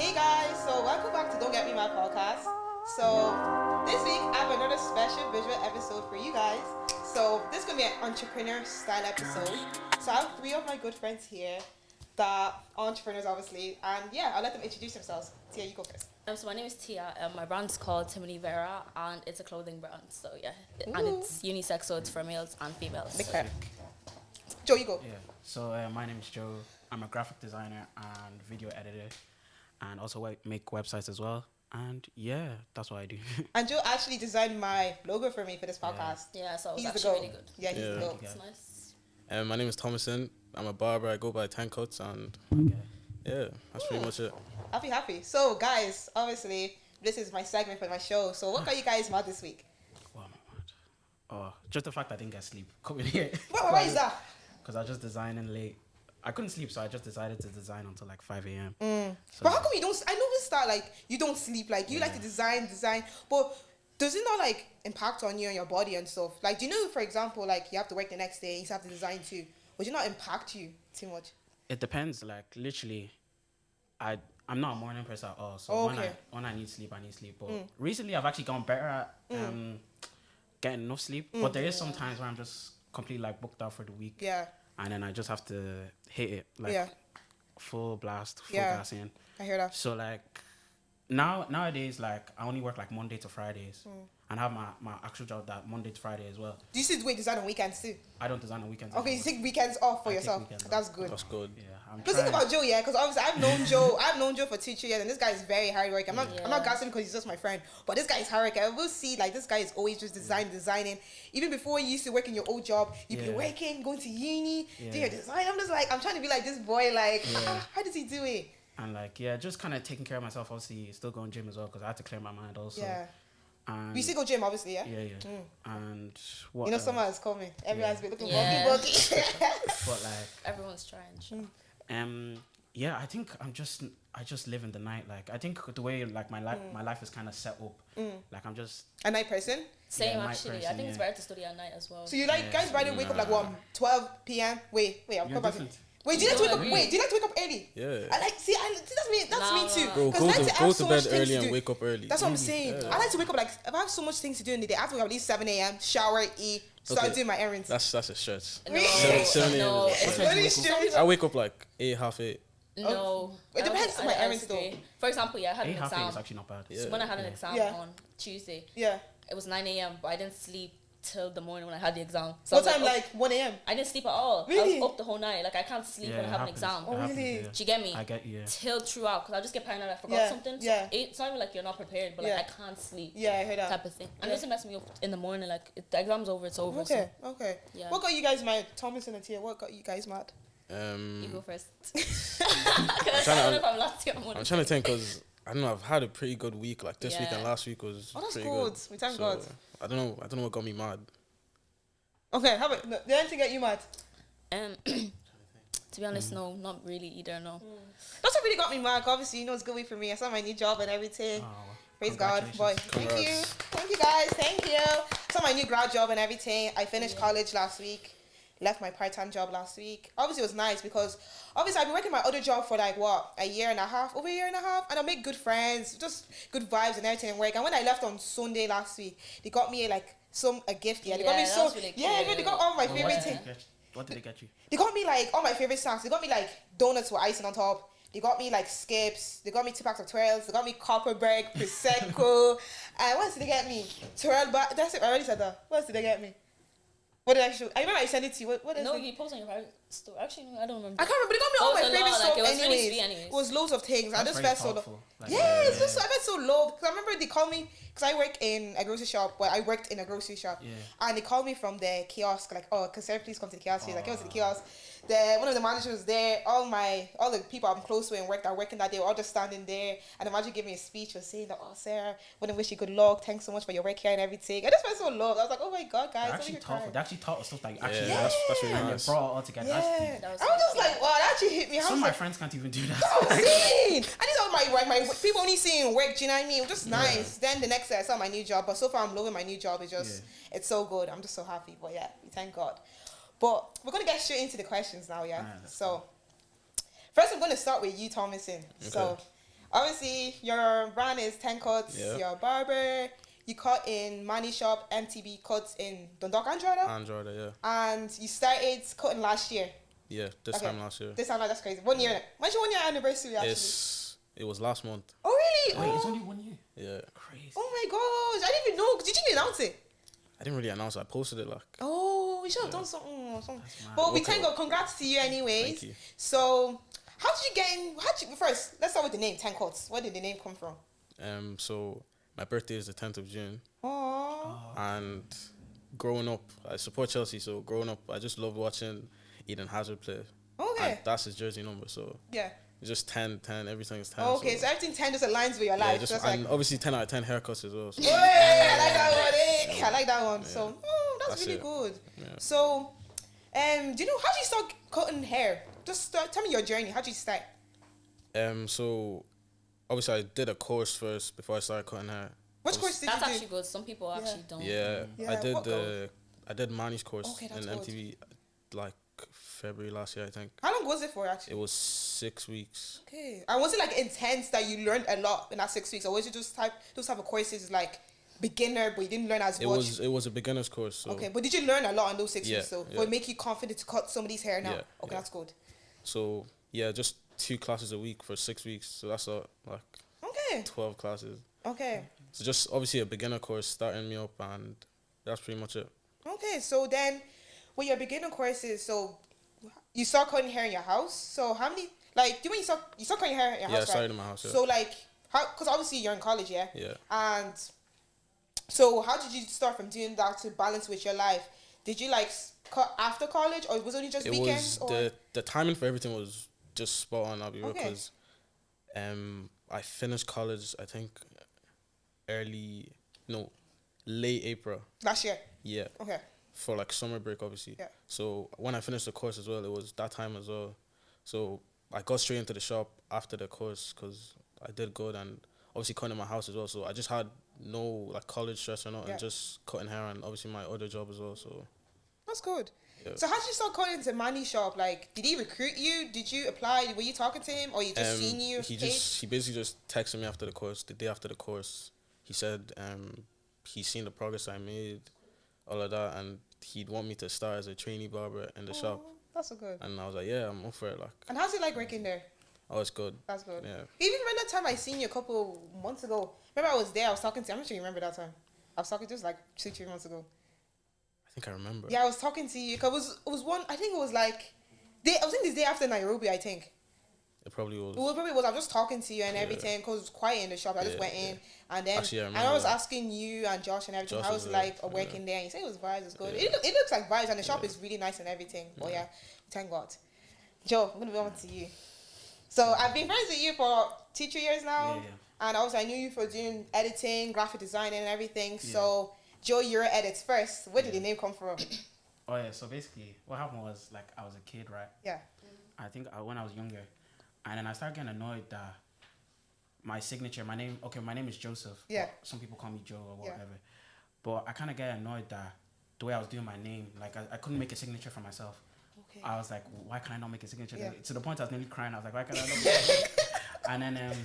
Hey guys, so welcome back to Don't Get Me My podcast. So this week I have another special visual episode for you guys. So this is gonna be an entrepreneur style episode. So I have three of my good friends here that are entrepreneurs, obviously, and yeah, I'll let them introduce themselves. Tia, you go first. So my name is Tia. My brand's called Timanivera, and it's a clothing brand. So yeah, and it's unisex, so it's for males and females. Big fan. Joe, you go. Yeah. So my name is Joe. I'm a graphic designer and video editor, and also make websites as well. And yeah, that's what I do. And Joe actually designed my logo for me for this podcast. Yeah, so He's it's the actually goat. really good. Yeah, he's the goat. It's nice. My name is Thomason. I'm a barber. I go by Cutz, and Okay. yeah, that's pretty much it. Happy. So guys, obviously this is my segment for my show. So what got you guys mad this week? What am I mad? Oh, just the fact I didn't get sleep. Coming here. Why is that? Because I was just designing late. I couldn't sleep, so I just decided to design until like 5 a.m. So, But how come you don't? I know this start like you don't sleep. Like you like to design, but does it not like impact on you and your body and stuff? Like, do you know, for example, like you have to work the next day, you have to design too. Would it not impact you too much? it depends. Like literally, I'm not a morning person at all. So when I need sleep, I need sleep. But recently, I've actually gone better at getting enough sleep. But there is some times where I'm just completely like booked out for the week. Yeah. And then I just have to hit it like full blast, full gas in. I hear that. So like nowadays, like I only work like Monday to Fridays, and I have my actual job that Monday to Friday as well. Do you still design on weekends too? I don't design on weekends. Okay, you anymore. take weekends off for I take yourself. weekends That's off. good. That's good. Yeah, I'm But think trying. about Joe, yeah, because obviously I've known Joe for 2 years, and this guy is very hard working. I'm not gassing because he's just my friend, but this guy is hard working. I will see like this guy is always just designing. Even before you used to work in your old job, you'd be working, going to uni, doing your design. I'm just like, I'm trying to be like this boy. Like, how does he do it? And like just kind of taking care of myself. Obviously, still going gym as well because I had to clear my mind also. Yeah. And We still go gym, obviously, yeah. And what? You know, else? summer is coming. Everyone's been looking Yeah. bulky. But like Everyone's trying. yeah, I think I just live in the night. Like I think the way like my life is kind of set up. Like I'm just A night person. Same night actually. I person, think it's better to study at night as well. So you like guys rather wake up like what 12 p.m. Wait, I'm You're coming back. different. Wait, do you like to wake up? agree. Wait, do you like to wake up early? Yeah. I like see. That's me. That's me too. Bro, 'Cause go nights I to, have go so to much bed things early to and do. wake up early. That's what I'm saying. I like to wake up like if I have so much things to do in the day, I have to wake up at least 7 a.m. Shower, eat, start Okay. doing my errands. That's a stretch. No, Seven no, a.m. it's Really strange. I wake up like 8, half 8. no. It depends on my errands though. though. For example, I had an 8:30 is exam. actually not bad. Yeah. So when I had an exam Yeah. on Tuesday, Yeah. it was 9 a.m. But I didn't sleep till the morning when I had the exam. So What I was time? Like 1 a.m. I didn't sleep at all. Really? I was up the whole night. Like I can't sleep when I it have an happens. exam. Oh, It happens, really? yeah. Do you get me? I get you. Yeah. Till throughout, because I just get paranoid I forgot Yeah, something. So yeah. it's not even like you're not prepared, but like Yeah. I can't sleep. Yeah, I heard that. Type of thing. And Yeah. it doesn't mess me up in the morning. Like the exam's over, it's over. Okay, okay. Yeah. What got you guys mad? Thomas and Atia, what got you guys mad? So you go first. I'm I don't know if I'm last year. I'm trying to think because I don't know. I've had a pretty good week. Like this week and Yeah. last week was Oh, that's pretty good. good. We thank So, God. I don't know what got me mad. Okay, how about did anything get you mad? To be honest, no, not really either. No. That's what really got me mad. Obviously, you know it's good week for me. I saw my new job and everything. Oh, Praise God, boy. congratulations. Thank you guys, thank you. Saw my new grad job and everything. I finished college last week. Left my part-time job last week. Obviously, it was nice because obviously I've been working my other job for like what, over a year and a half, and I make good friends, just good vibes and everything in work. And when I left on Sunday last week, they got me like a gift. Yeah, they got me Yeah, so that's really yeah, cute. they got all my Oh, favorite things. what did they get you? They got me like all my favorite snacks. They got me like donuts with icing on top. They got me like skips. They got me 2 packs of twirls. They got me Copperberg, Prosecco. And what else did they get me? Twirl bar. That's it. I already said that. What else did they get me? What did I show? I remember I sent it to you. What is No, it? you posted on your private store. Actually, no, I don't remember. I can't remember. They got me all Oh, my it's a favorite lot, stuff like, it was really anyways. sweet anyways. It was loads of things. I That's just very felt so thoughtful. Like, yeah, it's just I felt so loved because I remember they called me because I work in a grocery shop. Well, I worked in a grocery shop, and they called me from the kiosk like, oh, can Sarah please come to the kiosk? She's like, come to the kiosk. One of the managers was there. All the people I'm close to and work that working that day were all just standing there. And the manager gave me a speech, was saying that, oh, Sarah, want to wish you good luck. Thanks so much for your work here and everything. I just felt so loved. I was like, oh my God, guys, They actually taught us stuff that you Yeah, actually that's really and nice. they brought it all together. Yeah, That's deep. That was I was just nice. like, wow, that actually hit me. I Some was of my like, friends can't even do that. I was saying. I just saw my people only seeing work. Do you know what I mean? It was just nice. Then the next day I saw my new job, but so far I'm loving my new job. It's so good. I'm just so happy. But yeah, we thank God. But we're gonna get straight into the questions now. Yeah. Alright, let's So first I'm gonna start with you, Thomason. So obviously your brand is 10 Cuts. Yeah. You're a barber. You cut in Manny Shop, MTB Cuts in Dundalk, Andromeda. Android, yeah. And you started cutting last year. Yeah, this time last year. This time, that's crazy. 1 year. When's your 1 year anniversary actually? It was last month. Oh really? Wait, oh. it's only 1 year. Yeah. Crazy. Oh my gosh, I didn't even know. Did you announce it? I didn't really announce it. I posted it like. Oh, we should have done something. That's mad. But we Okay. thank God. Congrats to you anyways. Thank you. So, how did you get in? First, let's start with the name, 10 Cuts. Where did the name come from? So my birthday is the 10th of June. Oh. And growing up, I support Chelsea. So growing up, I just love watching Eden Hazard play. Okay. And that's his jersey number. So Yeah. it's just 10, everything is 10. Okay, so everything 10 just aligns with your yeah, life. just, That's and like, obviously 10 out of 10 haircuts as well. So. hey, I like that one. I like that one. Yeah. So, that's really it. good. Yeah. So, do you know how did you start cutting hair? Just tell me your journey. How did you start? So obviously I did a course first before I started cutting hair. Which course did That's you do? actually good. Some people actually don't. Yeah, Yeah, I did what goes? I did Manny's course Okay, in that's good. MTV like February last year, I think. How long was it for It actually? was 6 weeks. Okay. And was it like intense that you learned a lot in that 6 weeks, or was it just those type of courses like beginner, but you didn't learn as much? It was a beginner's course. So Okay, but did you learn a lot in those 6 Yeah, weeks? So yeah. would it make you confident to cut somebody's hair now? Yeah, Okay, yeah. that's good. So yeah, just 2 classes a week for 6 weeks. So that's like Okay. 12 classes. Okay. So just obviously a beginner course starting me up, and that's pretty much it. Okay. So then, with your beginner courses, so you start cutting hair in your house. So how many? Like, do you start cutting hair in your Yeah, I house? started Right? in my house. Yeah. So like, how? Because obviously you're in college, yeah. Yeah. And so how did you start from doing that to balance with your life? Did you like cut after college, or was it only just It weekends? was Or? the timing for everything was just spot on. I'll be real, Okay. because I finished college, I think late April. Last year. Yeah, Okay. for like summer break, obviously. Yeah. So when I finished the course as well, it was that time as well. So I got straight into the shop after the course because I did good, and obviously cutting in my house as well. So I just had no like college stress or not, Yeah. and just cutting hair, and obviously my other job as well. So That's good. Yeah. So how did you start cutting into Manny Shop? Like, did he recruit you? Did you apply? Were you talking to him, or you just seen you? he page? basically just texted me after the course, the day after the course. He said he's seen the progress I made, all of that, and he'd want me to start as a trainee barber in the shop. Oh, that's so good. And I was like, yeah, I'm up for it. Like, And how's it like working there? oh, it's good. That's good. Yeah. Even remember that time I seen you a couple months ago. Remember I was there. I was talking to you. I'm not sure you remember that time. I was talking just like 2-3 months ago. I think I remember. Yeah, I was talking to you because it was one. I think it was like I was in this day after Nairobi. I think. It probably was. Well, it probably was. I was just talking to you and Yeah. everything because it was quiet in the shop. I just Yeah, went in yeah. and then Actually, I and I remember was that. asking you and Josh and everything. Josh How was was there, like working there? And you said it was vibes. It's good. Yeah. It looks like vibes and the shop Yeah. is really nice and everything. But yeah, thank God. Joe, I'm gonna be on to you. So I've been friends with you for 2-3 years now, Yeah. and also I knew you for doing editing, graphic design, and everything. Yeah. So Joe, your edits first. Where did the name come from? Oh yeah, so basically what happened was like I was a kid, right? Yeah. I think when I was younger, and then I started getting annoyed that my signature, my name is Joseph. Yeah. But some people call me Joe or Yeah. whatever. But I kind of get annoyed that the way I was doing my name, like I couldn't make a signature for myself. Okay. I was like, why can I not make a signature? Yeah. To the point I was nearly crying. I was like, why can I not make it? And then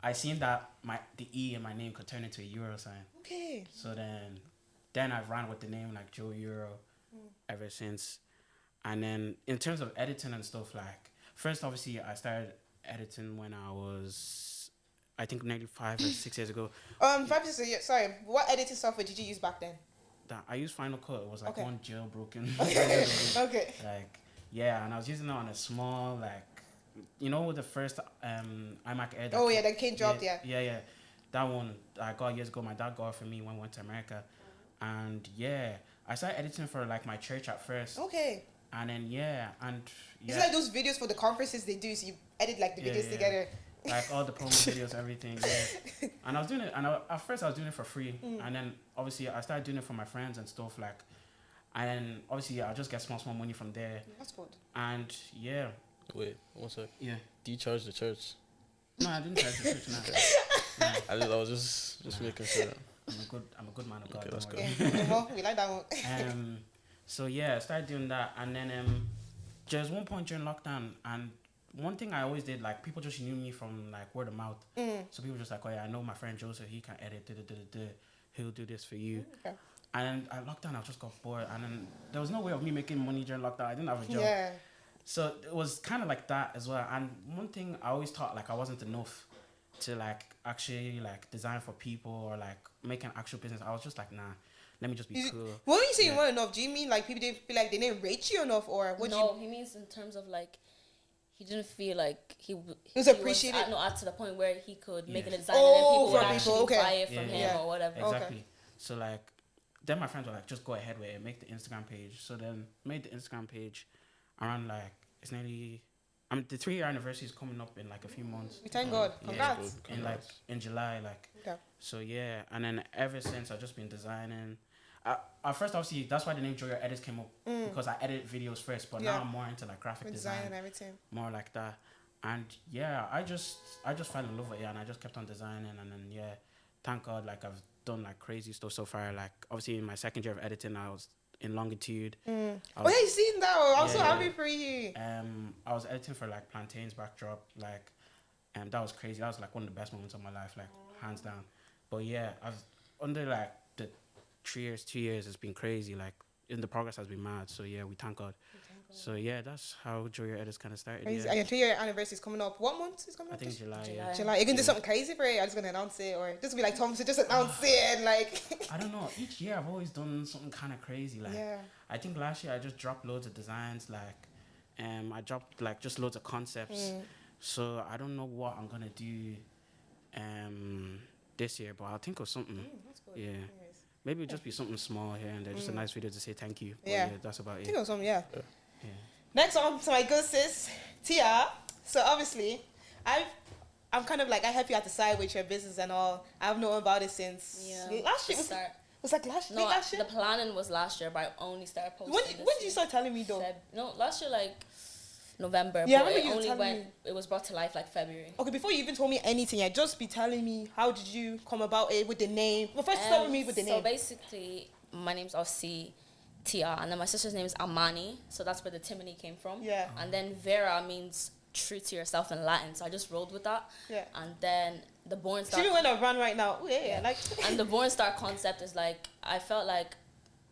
I seen that the E in my name could turn into a euro sign. Okay. So then I've ran with the name like Joe Euro ever since. And then in terms of editing and stuff, like first obviously I started editing when I was, I think maybe 5 or 6 years ago. 5 years ago. Sorry. What editing software did you use back then? That I used Final Cut. It was like Okay. one jailbroken. Okay. Like yeah, and I was using it on a small like, you know, the first iMac Air. Oh yeah, the cane dropped. Yeah. Yeah. That one I got years ago. My dad got it for me when we went to America, and yeah, I started editing for like my church at first, Okay. and then Is it like those videos for the conferences they do? So you edit like the Yeah, videos yeah. together. like all the promo videos, everything. Yeah, and I was doing it, and at first I was doing it for free, and then obviously I started doing it for my friends and stuff like, and then obviously I'll just get small money from there, That's good. and yeah, Wait, one sec. yeah. Do you charge the church? No, I didn't try to switch now. I was just making sure. I'm a good man of God. Okay, that's don't good. worry. Yeah. Well, we like that one. So yeah, I started doing that, and then there was one point during lockdown, and one thing I always did, like, people just knew me from, like, word of mouth. So people just like, oh, yeah, I know my friend Joseph, he can edit, he'll do this for you. Okay. And at lockdown, I just got bored. And then there was no way of me making money during lockdown. I didn't have a job. Yeah. So it was kind of like that as well. And one thing I always thought, like, I wasn't enough to, like, actually, like, design for people or, like, make an actual business. I was just like, nah, let me just be cool. When you say you weren't enough, do you mean, like, people didn't feel like they didn't rate you enough? Or what? No, he means in terms of, like, he didn't feel like he was appreciated. At to the point where he could make a design and then people would actually buy it from him or whatever. Exactly. So, like, then my friends were like, just go ahead with it, make the Instagram page. So then made the Instagram page around, like, it's nearly, the 3-year anniversary is coming up in, like, a few months. We thank God. Congrats. In July, like. Okay. So yeah, and then ever since I've just been designing. At first, obviously, that's why the name Joy Your Edits came up, because I edit videos first, but now I'm more into, like, graphic design and everything. More like that. And yeah, I just fell in love with it, and I just kept on designing, and then yeah, thank God, like, I've done, like, crazy stuff so far. Like, obviously in my second year of editing, I was in Longitude. You seen that? I'm so happy for you. I was editing for, like, Plantain's backdrop, like, and that was crazy. That was, like, one of the best moments of my life, like, hands down. But yeah, I've under, like, the 2 years, it's been crazy. Like, the progress has been mad. So yeah, we thank God. So yeah, that's how Joy Your Edits kind of started. Crazy. And your 3-year anniversary is coming up. What month is coming up? I think July. July. You're gonna do something crazy for it? I'm just gonna announce it, or just be like Thompson, just announce it and like. I don't know. Each year I've always done something kind of crazy. Like, I think last year I just dropped loads of designs. Like, I dropped, like, just loads of concepts. So I don't know what I'm gonna do, this year, but I think of something. That's good. Yeah. Maybe it'll just be something small here and there, just a nice video to say thank you. But that's about it. Think of something, yeah. Next on to my good sis, Tia. So obviously, I'm kind of like, I help you out the side with your business and all. I've known about it since last year. Was like last year? No, last year? The planning was last year, but I only started posting. When did you start telling me though? Last year, like November. Yeah, but I remember you telling me. It was brought to life like February. Okay, before you even told me anything, just be telling me, how did you come about it with the name? Well, first start with me with the name. So basically, my name's obviously Tia, and then my sister's name is Amani, so that's where the Timony came from. Yeah. And then Vera means true to yourself in Latin, so I just rolled with that. Yeah. And then the Born Star. She went on run right now. Ooh, yeah. Like. And the Born Star concept is like, I felt like,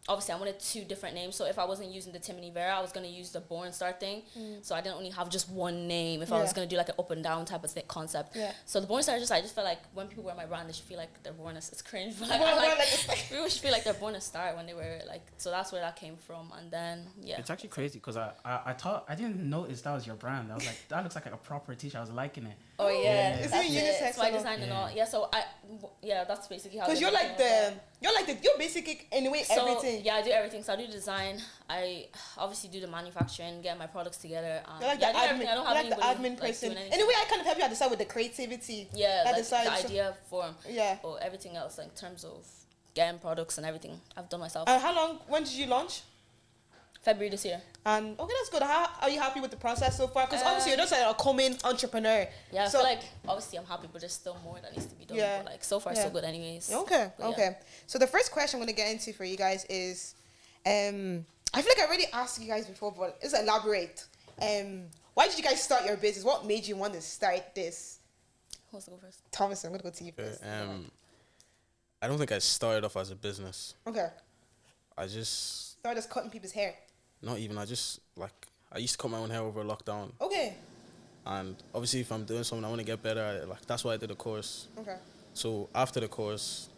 obviously I wanted 2 different names, so if I wasn't using the Timanivera, I was going to use the Born Star thing. So I didn't only have just one name if I was going to do like an up and down type of concept. So the Born Star, I just felt like when people wear my brand, they should feel like they're born as, it's cringe, but people should feel like they're born a star when they wear it, like, so that's where that came from. And then it's actually crazy because I thought, I didn't notice that was your brand. I was like, that looks like a proper t-shirt. I was liking it. Oh yeah, it's really unisex. So I designed and all. Yeah, so that's basically how. Because you're basically in a way everything. Yeah, I do everything. So I do design. I obviously do the manufacturing, get my products together. You're like the admin. I don't have the admin person. In a way, I kind of help you at the side with the creativity. Yeah, like the idea form. Yeah. Or everything else, like in terms of getting products and everything, I've done myself. When did you launch? February this year. And okay, that's good. How are you happy with the process so far? Because obviously you're just like a coming entrepreneur. Yeah, so I feel like obviously I'm happy, but there's still more that needs to be done. Yeah. But like so far so good anyways. Okay. So the first question I'm gonna get into for you guys is, I feel like I already asked you guys before, but let's elaborate. Why did you guys start your business? What made you want to start this? Who wants to go first? Thomas, I'm gonna go to you first. I don't think I started off as a business. Okay. I just started as cutting people's hair. Not even. I used to cut my own hair over lockdown. Okay. And obviously, if I'm doing something, I want to get better at it. Like, that's why I did a course. Okay. So after the course,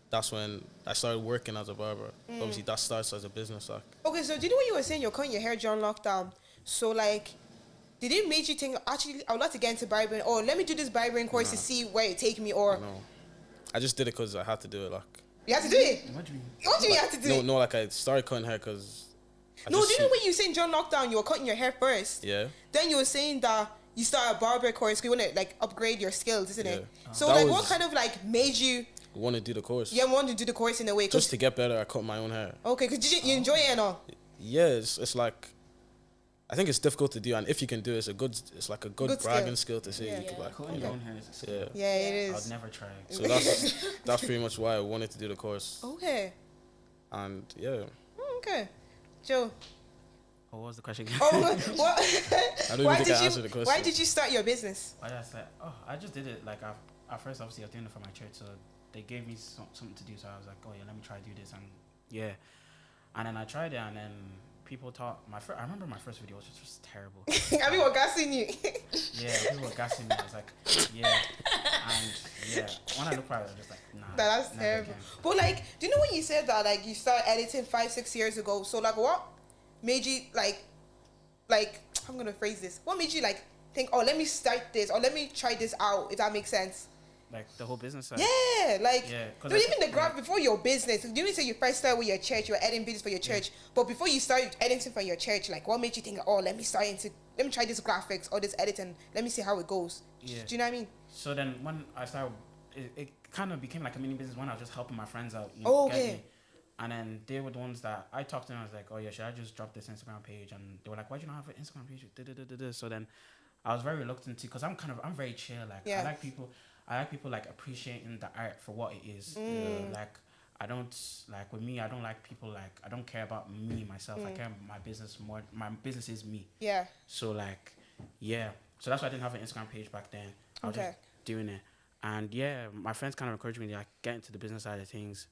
that's when I started working as a barber. Obviously, that starts as a business. Like. Okay, so do you know what you were saying? You're cutting your hair during lockdown. So like, did it make you think, actually, I would like to get into barbering, or let me do this barbering course to see where it take me, or? No, I just did it because I had to do it. Like. You had to do it. What do you mean? What do you mean you had to do it? No, like I started cutting hair because. No, do you know when you were saying during lockdown you were cutting your hair first? Yeah. Then you were saying that you started a barber course because you want to like upgrade your skills, isn't it? So that like, what kind of like made you want to do the course? Yeah, want to do the course in a way. Just to get better at cutting my own hair. Okay, because you enjoy it and all. Yeah, it's like, I think it's difficult to do, and if you can do it, it's like a good bragging skill to say. You could like, cutting your own hair is a skill. Yeah, it is. I'd never try. So that's pretty much why I wanted to do the course. Okay. And yeah. Okay, Joe. What was the question again? Oh, what? I don't even think I answered the question. Why did you start your business? I just like, I just did it. Like, at first, obviously, I was doing it for my church, so they gave me something to do. So I was like, oh yeah, let me try to do this, and yeah, and then I tried it, and then people thought I remember my first video was just terrible. Everyone gassing you. Yeah, people were gassing me. I was like, yeah, and yeah, when I look back, I was just like, nah, That's terrible. Again. But like, do you know when you said that like you started editing 5-6 years ago? So like, what made you like I'm gonna phrase this. What made you like think, oh, let me start this or let me try this out? If that makes sense. Like the whole business side. Yeah, like no, even the graph yeah. before your business. You say you first started with your church, you were editing videos for your church, but before you started editing for your church, like what made you think, oh, let me try this graphics or this editing, let me see how it goes. Yeah. Do you know what I mean? So then when I started, it kind of became like a mini business when I was just helping my friends out. You know, okay. And then they were the ones that I talked to them. I was like, oh yeah, should I just drop this Instagram page? And they were like, why do you not have an Instagram page? So then I was very reluctant to, because I'm very chill. Like I like people like appreciating the art for what it is. Like I don't like with me. I don't like people like I don't care about me myself. I care about my business more. My business is me. Yeah. So like, yeah. So that's why I didn't have an Instagram page back then. I was just doing it, and yeah, my friends kind of encouraged me to like get into the business side of things,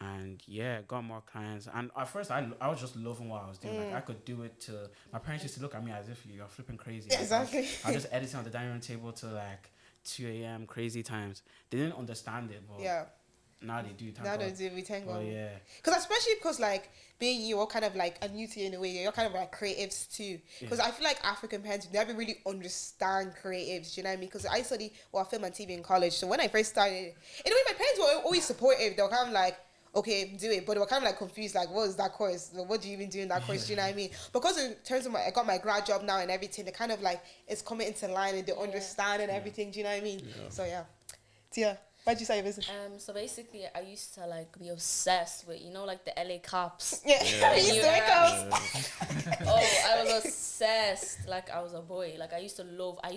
and yeah, got more clients. And at first, I was just loving what I was doing. Like I could do it to my parents used to look at me as if you're flipping crazy. Exactly. I was just editing on the dining room table to like 2 a.m. crazy times. They didn't understand it, but now they do. Now they do. We thank God. Yeah. Because like being you're kind of like a new to you in a way. You're kind of like creatives too. Because I feel like African parents never really understand creatives. Do you know what I mean? Because I studied film and TV in college. So when I first started, in a way, my parents were always supportive. They were kind of like, okay, do it, but they were kind of like confused, like, what is that course? What do you even do in that course? Do you know what I mean? Because in terms of I got my grad job now and everything, they kind of like it's coming into line and they understand and everything. Do you know what I mean? Yeah. So yeah, Tia, why'd you start your business? So basically, I used to like be obsessed with like the LA cops. Yeah, I used to wear cops. Oh, I was obsessed. Like I was a boy. Like I used to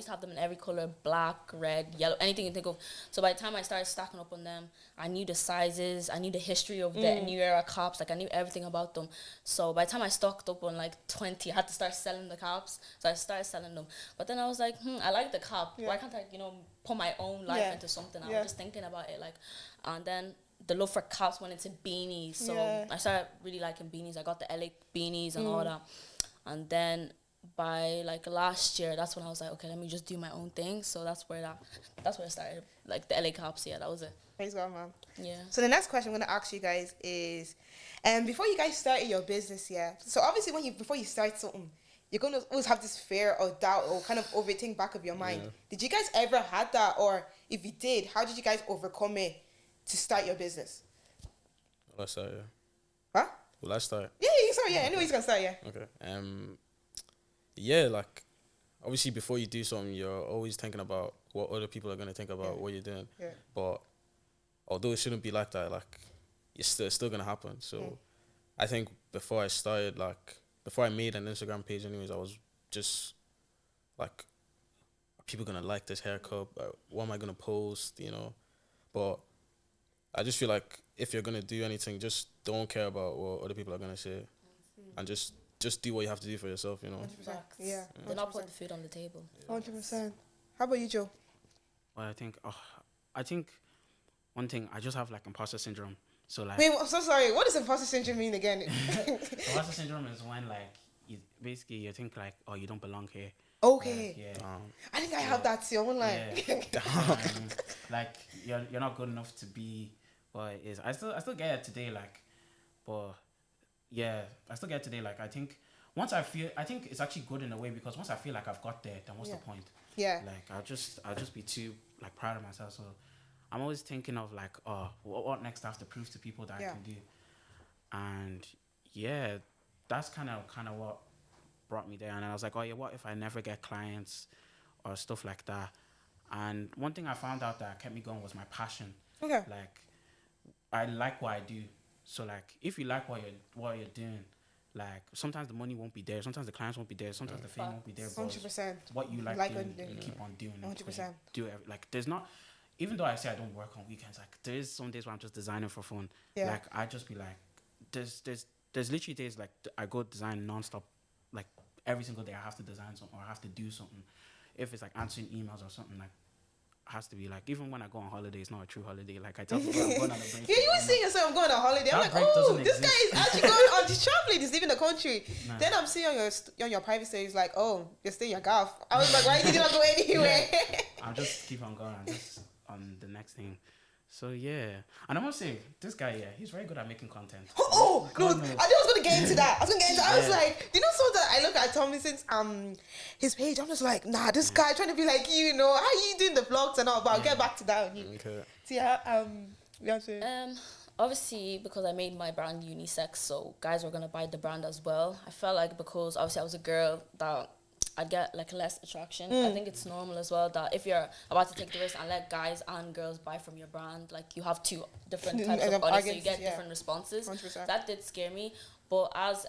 have them in every color: black, red, yellow, anything you think of. So by the time I started stacking up on them, I knew the sizes, I knew the history of the new era cops, like I knew everything about them. So by the time I stocked up on like 20, I had to start selling the cops. So I started selling them. But then I was like, I like the cop. Why can't I, put my own life into something? I was just thinking about it, like, and then the love for cops went into beanies. So I started really liking beanies. I got the LA beanies and all that. And then by like last year, that's when I was like, okay, let me just do my own thing. So that's where I started, like the LA cops. Yeah, that was it. Praise God, man. Yeah. So the next question I'm gonna ask you guys is, before you guys started your business, so obviously before you start something, you're gonna always have this fear or doubt or kind of overthink back of your mind. Yeah. Did you guys ever had that, or if you did, how did you guys overcome it to start your business? Will I start? Yeah. Huh? Will I start? Yeah, you can start. Yeah, anyways, you can start. Yeah. Okay. Yeah, like obviously before you do something, you're always thinking about what other people are gonna think about what you're doing. Yeah. But although it shouldn't be like that, like it's still gonna happen. So I think before I started, like before I made an Instagram page anyways, I was just like, are people gonna like this haircut? What am I gonna post? But I just feel like if you're gonna do anything, just don't care about what other people are gonna say, and just do what you have to do for yourself. 100%. Yeah. Do not put the food on the table. 100%. How about you, Joe? Well, I think one thing, I just have like imposter syndrome. So like, wait, I'm so sorry. What does imposter syndrome mean again? Imposter syndrome is when like you think like, oh, you don't belong here. Okay. Yeah. I think I have that too. I'm like, like you're not good enough to be what it is. I still get it today, like, but yeah, I still get it today. Like I think it's actually good in a way, because once I feel like I've got there, then what's the point? Yeah. Like I'll just be too like proud of myself. So I'm always thinking of like, oh, what next I have to prove to people that I can do. And yeah, that's kind of what brought me there. And I was like, oh yeah, what if I never get clients or stuff like that? And one thing I found out that kept me going was my passion. Okay. Like I like what I do. So like if you like what you're doing, like sometimes the money won't be there, sometimes the clients won't be there, sometimes the fame won't be there. 100%. What you like doing, you keep on doing. 100%. Do it. Like there's not. Even though I say I don't work on weekends, like there is some days where I'm just designing for fun. Yeah. Like I just be like, there's literally days like I go design nonstop, every single day I have to design something or I have to do something. If it's like answering emails or something, like has to be like, even when I go on holiday, it's not a true holiday. Like I tell people I'm going on a break. Yeah, you were saying yourself, I'm going on holiday. I'm That like, break doesn't this guy is actually going on, he's traveling, he's leaving the country. Nah. Then I'm seeing on your private stories like, oh, you're staying your golf. I was like, why did you not go anywhere? Yeah. I'll just keep on going. I'm just on the next thing. So yeah, and I must say, this guy, yeah, he's very good at making content. No, I was gonna get into that. I was Yeah. like, you know, so that I look at Tommy since his page, I'm just like, nah, this guy trying to be like you know, how you doing the vlogs and all, but I'll get back to that. Okay. So yeah, yeah, so. Obviously, because I made my brand unisex, so guys were gonna buy the brand as well. I felt like because obviously I was a girl that I'd get like less attraction. I think it's normal as well that if you're about to take the risk and let guys and girls buy from your brand, like you have two different types of audience, so you get different responses. 100%. That did scare me. But as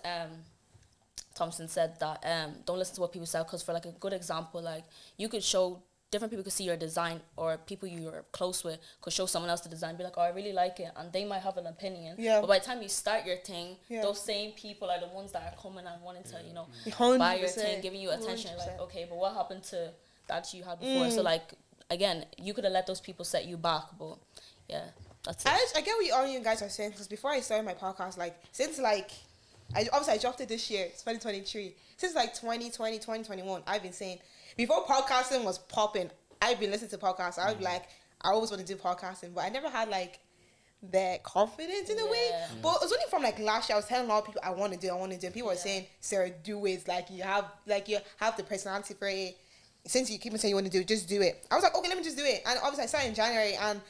Thompson said that don't listen to what people say, because for like a good example, like you could show different people could see your design, or people you're close with could show someone else the design, be like, oh, I really like it, and they might have an opinion. Yeah. But by the time you start your thing, those same people are the ones that are coming and wanting to, you know, 100%. buy your thing, giving you attention. 100%. Like, okay, but what happened to that you had before? So like, again, you could have let those people set you back, but yeah, that's it. I get what all you guys are saying, because before I started my podcast, like since like I dropped it this year, it's 2023. Since like 2020, 2021, I've been saying, before podcasting was popping, I've been listening to podcasts. I was like, I always want to do podcasting, but I never had like the confidence in a way. But it was only from like last year I was telling a lot of people I want to do. And people were saying, Sarah, do it. Like you have the personality for it. Since you keep on saying you want to do it, just do it. I was like, okay, let me just do it. And obviously I started in January, and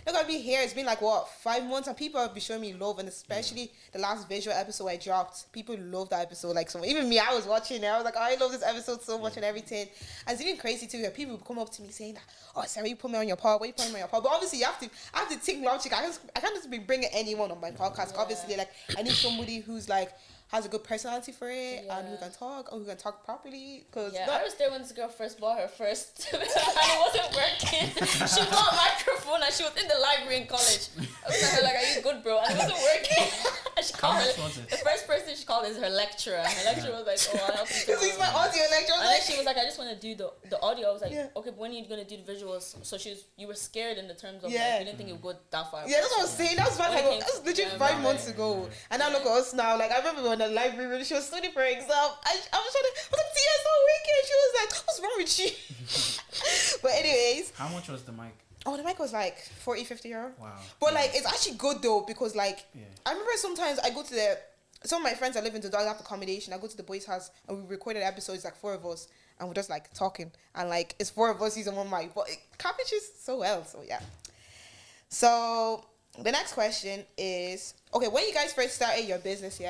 look at me here. It's been like 5 months, and people have been showing me love, and especially the last visual episode I dropped. People love that episode. Like, so even me, I was watching it. I was like, oh, I love this episode so much and everything. And it's even crazy too that people come up to me saying that, oh, Sarah, you put me on your pod. Why you put me on your pod? But obviously, I have to think logic. I can't just be bringing anyone on my podcast. Obviously, like I need somebody who's like has a good personality for it and who can talk properly. Cause I was there when this girl first bought her first and it wasn't working. She bought a microphone and she was in the library in college. I was like, are you good, bro? And it wasn't working. And she called the first person she called is her lecturer. Her lecturer was like, oh, I'll help you. He's my audio lecturer. And then she was like, I just want to do the audio. I was like, okay, but when are you going to do the visuals? So you were scared in the terms of like, you didn't think it would go that far. Yeah, that's what I was saying. That was legit 5 months ago. And now look at us now. Like, I remember when the library room, she was studying for exam. I was like, Tia, it's not working. She was like, what's wrong with you? But anyways. How much was the mic? Oh, the mic was like 40, 50 euro. Wow. But like, it's actually good though, because like, I remember sometimes I go to some of my friends that live in the dog after accommodation, I go to the boys' house and we recorded episodes, like 4 of us, and we're just like talking, and like it's 4 of us using one mic, but it captures so well. So yeah. So the next question is, okay, when you guys first started your business,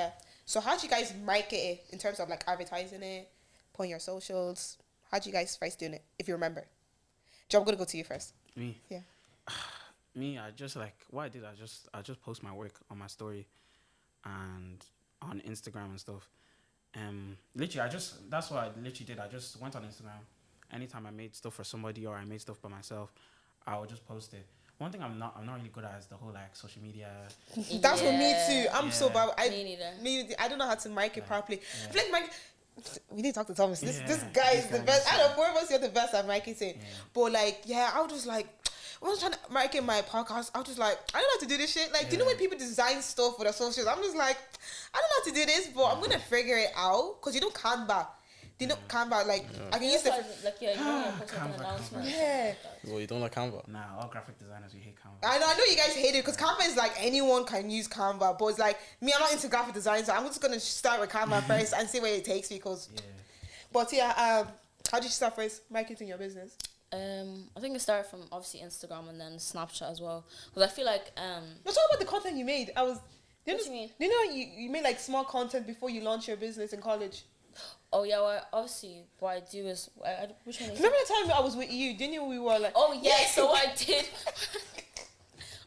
so how did you guys market it in terms of like advertising it, putting your socials? How did you guys first doing it, if you remember? Joe, I'm gonna go to you first. Me? Yeah. Me, I just like, what I did, I just post my work on my story and on Instagram and stuff. Literally, that's what I literally did. I just went on Instagram. Anytime I made stuff for somebody or I made stuff by myself, I would just post it. One thing I'm not really good at is the whole like social media. That's for me too. I'm so bad. Me neither. I don't know how to market properly. Yeah. I feel like we need to talk to Thomas. This guy is the guy best. is Out of 4 of us, you're the best at marketing. Yeah. But like, I was just like, when I was trying to market my podcast, I was just like, I don't know how to do this shit. Like, do you know when people design stuff for their socials? I'm just like, I don't know how to do this, but I'm gonna figure it out. Cause you know Canva. Do you know Canva? Like, I can use the like you know, post like an announcement. Yeah. Well, you don't like Canva? Nah, all graphic designers, we hate Canva. I know you guys hate it because Canva is like anyone can use Canva, but it's like me, I'm not into graphic design, so I'm just gonna start with Canva first and see where it takes me. Cause, but how did you start first marketing your business? I think it started from obviously Instagram and then Snapchat as well. Because I feel like let's talk about the content you made. What do you mean? You know you made like small content before you launched your business in college. Oh yeah, well obviously what I do is which one? Remember the time I was with you? Didn't you? We were like, oh yeah, so I did.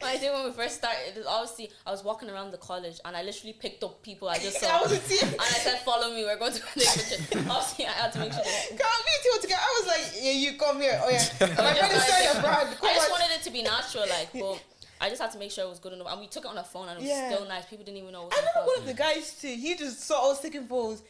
I did when we first started. Obviously, I was walking around the college and I literally picked up people I just saw. And I said, follow me, we're going to take pictures. Obviously, I had to make sure that... Can't be two together. I was like, yeah, you come here. Oh yeah. My friend is starting a brand. I just wanted it to be natural, like, but I just had to make sure it was good enough. And we took it on a phone and it was still nice. People didn't even know it was I remember one of phone. the guys too. He just saw us taking photos.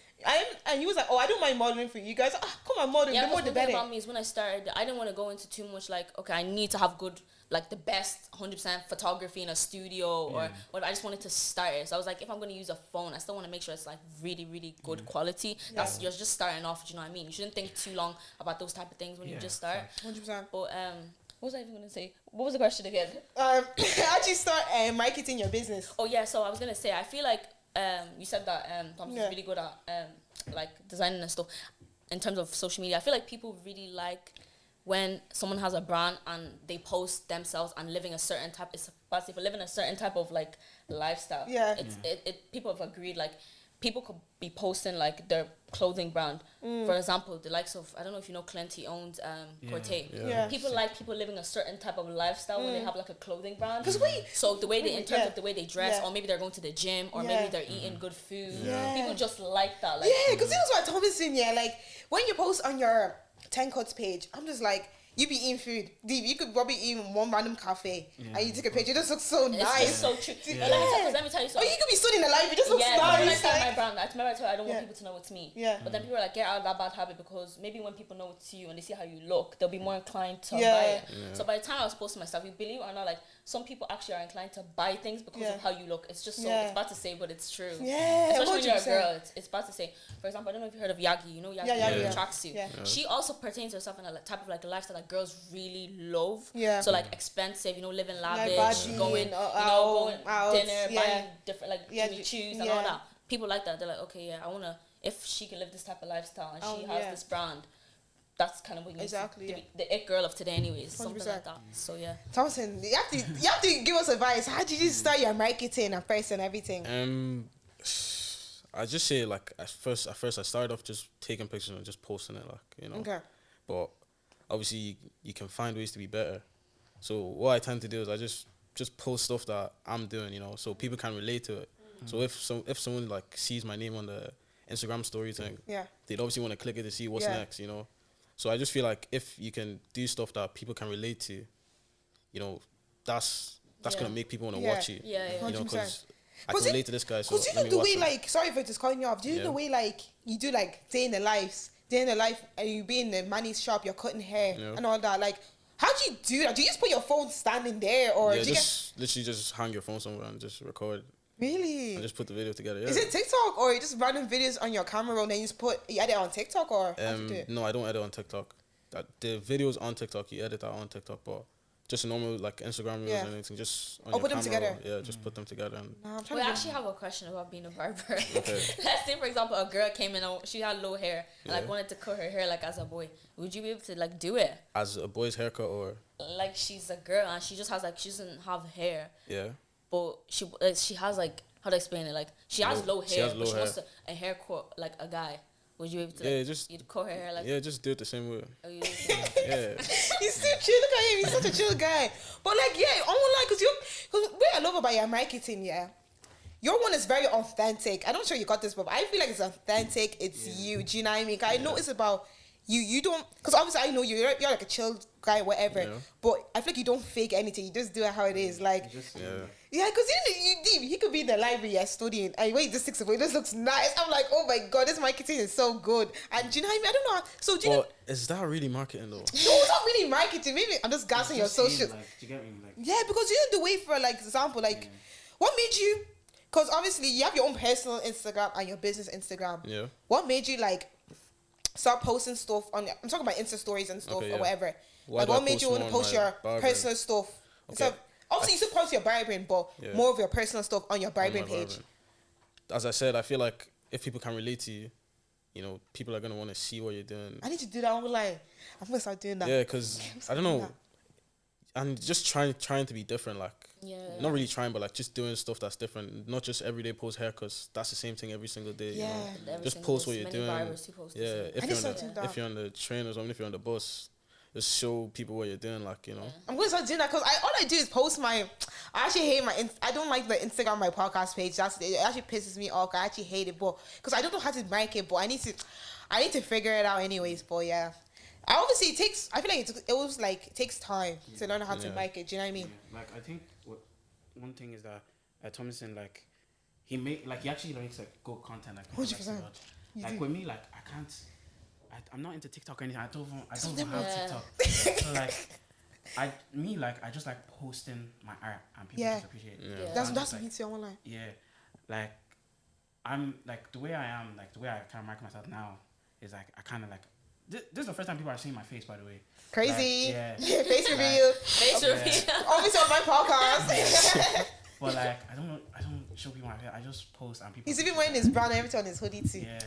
And he was like, "Oh, I don't mind modeling for you guys. Come on, model. The more the better." About me is when I started, I didn't want to go into too much like, okay, I need to have good, like the best 100% photography in a studio or whatever. I just wanted to start it. So I was like, if I'm going to use a phone, I still want to make sure it's like really, really good quality. That's you're just starting off. Do you know what I mean? You shouldn't think too long about those type of things when you just start. 100%. But what was I even going to say? What was the question again? How do you start marketing your business? Oh yeah, so I was going to say, I feel like you said that Thomas is really good at like designing and stuff in terms of social media. I feel like people really like when someone has a brand and they post themselves and living a certain type. It's about to say, living a certain type of like lifestyle. Yeah. It people have agreed like people could be posting like their clothing brand. For example, the likes of, I don't know if you know, Clint, he owns Corte. People like people living a certain type of lifestyle when they have like a clothing brand. So the way they, in terms of the way they dress, or maybe they're going to the gym, or maybe they're eating good food. People just like that. Like, because you know what Thomas in like when you post on your 10 Cuts page, I'm just like, you be eating food. You could probably eat in one random cafe and you take a picture. It just looks so nice. It's just so true. But let me tell you something. Or you could be stood in the life. It just looks nice. When I started my brand, I remember I told you I don't want people to know it's me. But then people are like, get out of that bad habit, because maybe when people know it's you and they see how you look, they'll be more inclined to buy it. So by the time I was posting my stuff, you believe it or not, like some people actually are inclined to buy things because of how you look. It's just so, it's bad to say, but it's true. Especially when you're a girl, it's bad to say. For example, I don't know if you heard of Yagi. You know Yagi, tracksuit. She also pertains herself in a type of like a lifestyle that girls really love. So like expensive, living lavish, going, going out, dinner, buying different like Jimmy Choos and all that. People like that. They're like, okay, I wanna. If she can live this type of lifestyle and she has this brand, that's kind of what you need to be the it girl of today, anyways. 100%. Something like that. So yeah. Thompson, you have to give us advice. How did you start your marketing and first and everything? I just say like at first I started off just taking pictures and just posting it, like Okay. But obviously you can find ways to be better. So what I tend to do is I just post stuff that I'm doing, so people can relate to it. So if someone like sees my name on the Instagram story thing, they'd obviously want to click it to see what's next, So I just feel like if you can do stuff that people can relate to, that's gonna make people want to watch you. Because I can relate to this guy. So because the way like, sorry for just calling you off. Do you know the way like you do like day in the life, and you be in the manny's shop, you're cutting hair and all that. Like, how do you do that? Do you just put your phone standing there, or do you literally just hang your phone somewhere and just record? Really? And just put the video together. Yeah. Is it TikTok or just random videos on your camera and then you edit on TikTok, or how do you do it? No, I don't edit on TikTok. The videos on TikTok, you edit that on TikTok, but just a normal like Instagram reels and anything, just on your put them camera. together. Just put them together. And we actually have a question about being a barber. Okay. Let's say, for example, a girl came in and she had low hair and like wanted to cut her hair like as a boy. Would you be able to like do it? As a boy's haircut, or like she's a girl and she just has like, she doesn't have hair. Yeah. But she has like, how to explain it? Like she has low hair, but she wants a haircut like a guy. Would you be able to you'd cut her hair like? Yeah, just do it the same way. Oh, yeah. He's still chill. Look at him. He's such a chill guy. But like, I won't lie, because what I love about your marketing, your one is very authentic. I'm not sure you got this, but I feel like it's authentic. It's you. Do you know what I mean? I know it's about you. You don't, because obviously I know you're like a chill guy, whatever. Yeah. But I feel like you don't fake anything. You just do it how it is. Like, because he could be in the library studying, and when he just sticks away, it just looks nice. I'm like, oh my god, this marketing is so good. And do you know what I mean? I don't know. So do you know? Is that really marketing though? No, it's not really marketing. Maybe I'm just gassing your social. Like, do you get me? Like, because you know the way, for like example, like what made you? Because obviously you have your own personal Instagram and your business Instagram. Yeah. What made you like start posting stuff on? I'm talking about Insta stories and stuff or whatever. Like what made you want to post your personal stuff? Okay. So obviously you still post your barbering, but more of your personal stuff on your barbering page. As I said, I feel like if people can relate to you, people are gonna want to see what you're doing. I need to do that online. I'm gonna start doing that. Yeah, because I don't know. And just trying to be different, like not really trying, but like just doing stuff that's different. Not just everyday post haircuts. That's the same thing every single day. Yeah, just post what you're doing. If you're on the train or something, if you're on the bus, just show people what you're doing. Like I'm gonna start doing that, because all I do is post my. I actually hate I don't like the Instagram my podcast page. It actually pisses me off. I actually hate it, but because I don't know how to market, but I need to figure it out anyways. But yeah. Obviously, it takes. I feel like it takes time to learn how to make it. Do you know what I mean? Yeah. Like I think one thing is that Thomason, like he actually makes like good content. Like 100%. Like with me, like I can't. I'm not into TikTok or anything. I don't even have TikTok. So like I just like posting my art and people just appreciate it. Yeah. That's me too. Online. Yeah, like I'm like the way I am, like the way I kind of mark myself now is like I kind of like this is the first time people are seeing my face, by the way. Crazy. Like, yeah. Face reveal. Face reveal. Obviously on my podcast. But like I don't show people my face. I just post and people. He's even wearing his brown and everything on his hoodie too. Yeah.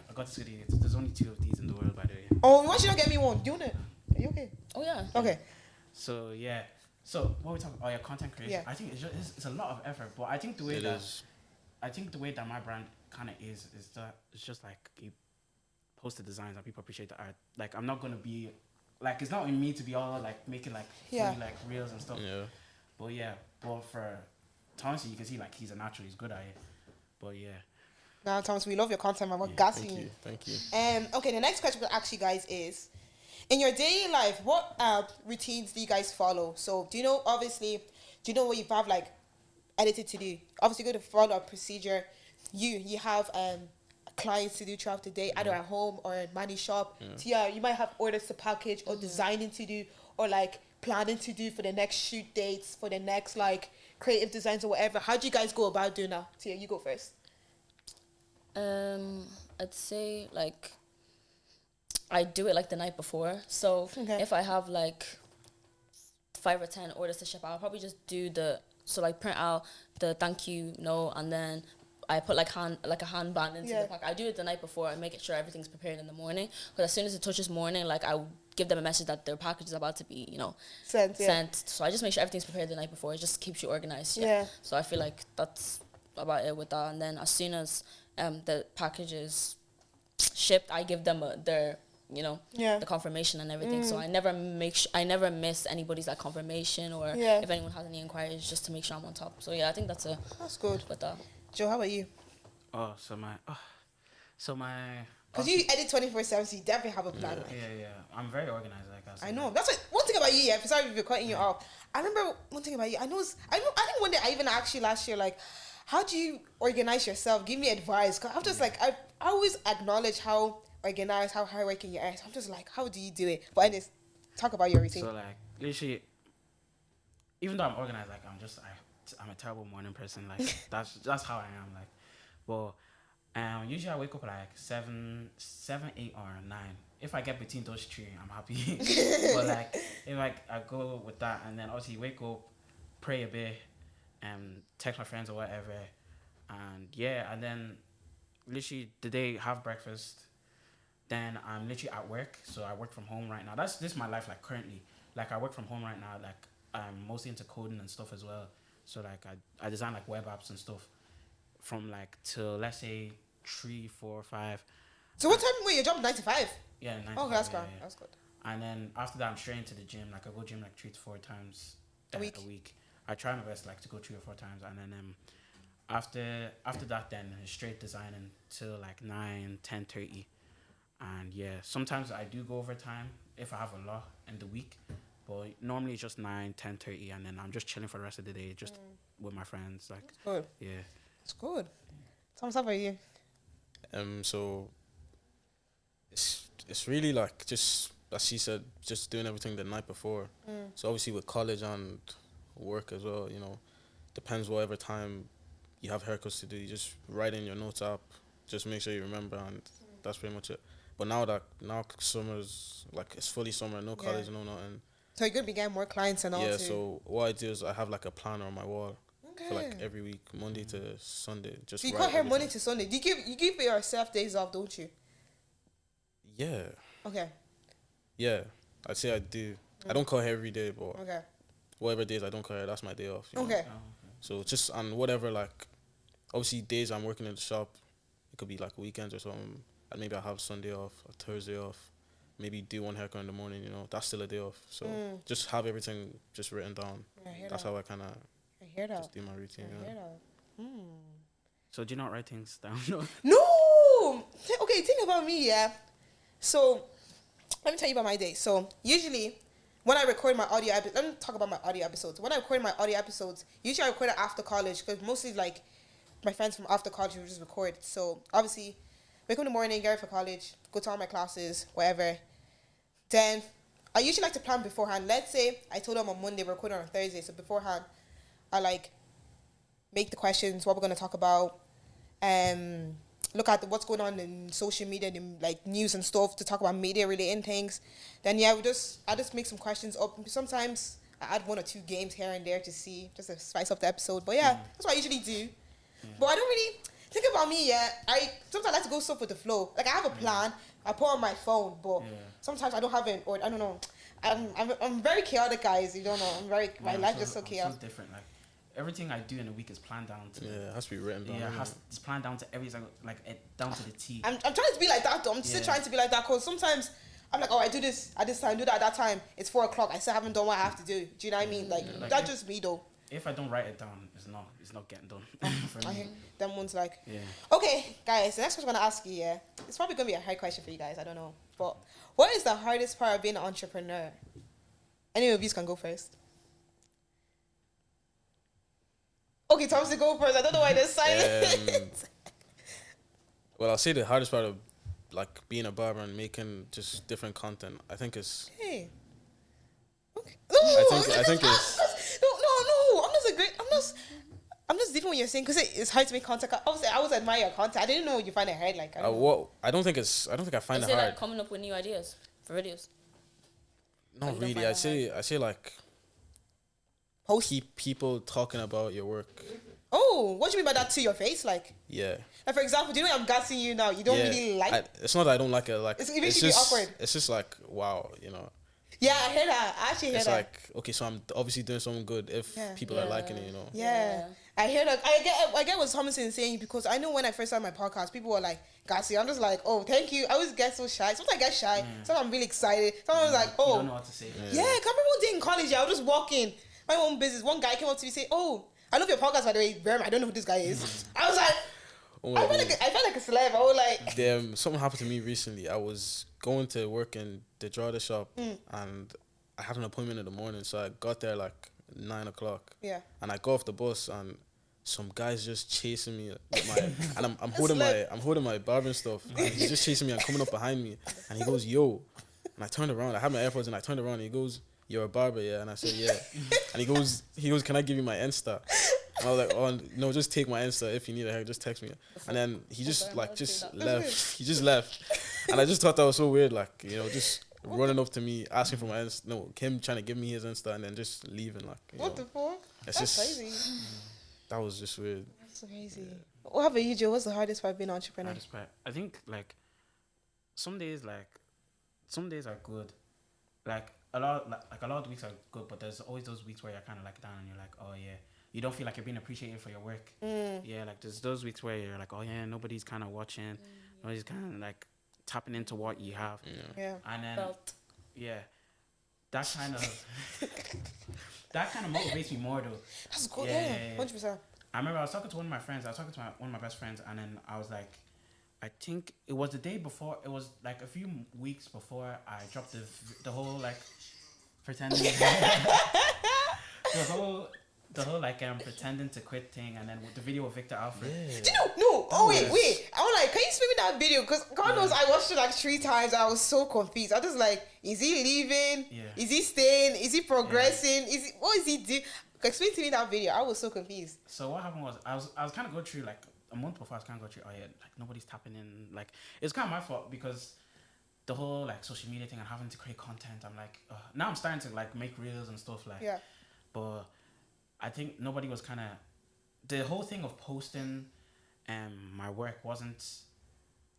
I got this hoodie. There's only 2 of these in the world, by the way. Oh, why should you not get me one? Do it. Are you okay? Oh yeah. Okay. So yeah. So what we talking about? Your content creation. Yeah. I think it's a lot of effort, but I think the way that my brand kind of is that it's just like you post the designs and people appreciate the art. Like I'm not gonna be like it's not in me to be all like making like funny, like reels and stuff. Yeah. But for Thomas, you can see like he's a natural. He's good at it. But yeah. Now, Thomas, we love your content, man. We're gassing you. Thank you. Okay, the next question we'll ask you guys is, in your daily life, what routines do you guys follow? So, do you know what you have like edited to do? Obviously, you're going to follow a procedure. You have clients to do throughout the day, either at home or in money shop. Yeah. You might have orders to package or designing to do or like planning to do for the next shoot dates, for the next like creative designs or whatever. How do you guys go about doing that? Tia, you go first. I'd say like I do it like the night before. So if I have like 5 or 10 orders to ship out, I'll probably just do print out the thank you note, and then I put like a handband into the pack. I do it the night before and make sure everything's prepared in the morning. Because as soon as it touches morning, like I give them a message that their package is about to be, sent. So I just make sure everything's prepared the night before. It just keeps you organized. Yeah. So I feel like that's about it with that. And then as soon as the package is shipped, I give them the confirmation and everything. So I never miss anybody's like confirmation or if anyone has any inquiries, just to make sure I'm on top. So yeah, I think that's good with that. Joe, how about you? Because you edit 24/7, so you definitely have a plan. Yeah. I'm very organized, like I know. That's one thing about you. Yeah, sorry if you're cutting you off. I remember one thing about you. I think one day I even asked you last year, like, how do you organize yourself? Give me advice. Cause I'm just like, I always acknowledge how organized, how hardworking you are. So I'm just like, how do you do it? But anyways, talk about your routine. So like, literally, even though I'm organized, like I'm a terrible morning person. Like that's how I am. Like, but usually I wake up like 7, 8 or 9. If I get between those 3, I'm happy. But like, if I go with that, and then obviously wake up, pray a bit, text my friends or whatever, and then literally the day have breakfast. Then I'm literally at work, so I work from home right now. This is my life like currently. Like I work from home right now. Like I'm mostly into coding and stuff as well. So like I design like web apps and stuff from like till let's say 3, 4, 5. So what time were your job? 9 to 5? Yeah, 9 to 5. Oh, that's good. That's good. And then after that, I'm straight into the gym. Like I go gym like 3 to 4 times a week. I try my best like to go 3 or 4 times, and then after that, then straight designing till like 9, 10:30. And yeah, sometimes I do go overtime if I have a lot in the week, but normally it's just 9, 10:30, and then I'm just chilling for the rest of the day, just with my friends. Like, that's good. Yeah, it's good. Thomas, how about you? So it's really like just as she said, just doing everything the night before. So obviously with college and work as well, depends whatever time you have haircuts to do. You just write in your notes app, just make sure you remember, and that's pretty much it. But now summer's like it's fully summer, no college, no nothing. So you're gonna be getting more clients and all. Yeah. So what I do is I have like a planner on my wall for like every week, Monday to Sunday. Just so you cut hair Monday to Sunday. Do you give yourself days off, don't you? Yeah. Okay. Yeah, I'd say I do. I don't cut hair every day, but whatever days I don't cut hair, that's my day off. Okay. So just on whatever, like obviously days I'm working in the shop, it could be like weekends or something. And maybe I'll have Sunday off, or Thursday off, maybe do one haircut in the morning, that's still a day off. So just have everything just written down. That's how I kind of just do my routine. So do you not write things down? No! Okay, think about me, yeah. So let me tell you about my day. So usually when I record my audio, let me talk about my audio episodes. When I record my audio episodes, usually I record it after college because mostly like my friends from after college will just record. So obviously, wake up in the morning, get ready for college, go to all my classes, whatever. Then I usually like to plan beforehand. Let's say I told them on Monday, we're recording on Thursday. So beforehand, I like make the questions, what we're gonna talk about, look at what's going on in social media, and like news and stuff to talk about media related things. Then I just make some questions up. Sometimes I add 1 or 2 games here and there to see, just to spice up the episode. But yeah, that's what I usually do. Yeah. But I don't really think about me yet. I sometimes like to go stuff with the flow. Like I have a plan, I put on my phone, but sometimes I don't have it, or I don't know. I'm very chaotic, guys. You don't know. My life is so chaotic. So different. Like everything I do in a week is planned down to. Yeah, it has to be written down. Yeah, it's planned down to every single, down to the T. I'm trying to be like that though. I'm still trying to be like that because sometimes I'm like, oh, I do this at this time, do that at that time. It's 4 o'clock. I still haven't done what I have to do. Do you know what I mean? Like that's just me though. If I don't write it down, it's not getting done for me. Them ones like. Yeah. Okay, guys. The next question I'm gonna ask you. Yeah, it's probably gonna be a hard question for you guys. I don't know, but what is the hardest part of being an entrepreneur? Any of you can go first. Okay, Thomas, to go first. I don't know why they're silent. Well, I'll say the hardest part of like being a barber and making just different content, I think is. Hey. Okay. I think it's. No. I'm just different what you're saying because it's hard to make content. Obviously, I always admire your content. I didn't know you find it hard. Like, I don't think I find it hard. Like coming up with new ideas for videos? Not really. I say like. Keep people talking about your work. Oh, what do you mean by that to your face? Like, yeah. Like for example, do you know I'm gassing you now? You don't really like. It's not that I don't like it. Like, it makes you feel awkward. It's just like wow, you know. Yeah, I hear that. I actually hear that. It's like okay, so I'm obviously doing something good if people are liking it, you know. Yeah. I hear that. I get what Thomas is saying because I know when I first started my podcast, people were like, "Gassy." I'm just like, "Oh, thank you." I always get so shy. Sometimes I get shy. Sometimes I'm really excited. Sometimes like, "Oh." You don't know what to say. Yeah, I remember one day in college. I was just walking my own business. One guy came up to me and say, "Oh, I love your podcast, by the way, Berm. I don't know who this guy is." I was like, I felt like a celeb. I was like, damn, something happened to me recently. I was going to work in the Jordan shop and I had an appointment in the morning, so I got there like 9 o'clock. Yeah. And I got off the bus and some guy's just chasing me with my and I'm holding my barbering stuff. And he's just chasing me and coming up behind me. And he goes, "Yo." And I turned around. I had my AirPods and I turned around and he goes, "You're a barber, yeah?" And I said, "Yeah." And he goes, "Can I give you my Insta?" And I was like, "Oh no, just take my Insta. If you need a hair, just text me." And then he just left. He just left. And I just thought that was so weird, like, you know, just running up to me, asking for my Insta. No, him trying to give me his Insta and then just leaving, like. What the fuck? That's crazy. That was just weird. That's crazy. Yeah. What about you, Joe? What's the hardest part of being an entrepreneur? Hardest part, I think, like, some days are good. Like a lot of weeks are good, but there's always those weeks where you're kind of like down and you're like, oh yeah, you don't feel like you're being appreciated for your work. Yeah, like there's those weeks where you're like, oh yeah, nobody's kind of watching, nobody's kind of like tapping into what you have. Yeah. And then that kind of motivates me more though. That's good. Yeah, 100%. I remember I was talking to one of my friends. I was talking to one of my best friends, and then I was like, I think it was the day before. It was like a few weeks before I dropped the whole like pretending the whole like pretending to quit thing, and then with the video of Victor Alfred. Yeah. Do you know? No. Oh wait. I was like, can you spin me that video? Because God knows I watched it like 3 times. And I was so confused. I was just like, is he leaving? Yeah. Is he staying? Is he progressing? Yeah. What is he doing? Explain to me that video. I was so confused. So what happened was I was kind of going through like a month before I was kind of going through. Oh yeah, like nobody's tapping in. Like it's kind of my fault because the whole like social media thing and having to create content. I'm like now I'm starting to like make reels and stuff like. Yeah. But I think nobody was kind of the whole thing of posting my work wasn't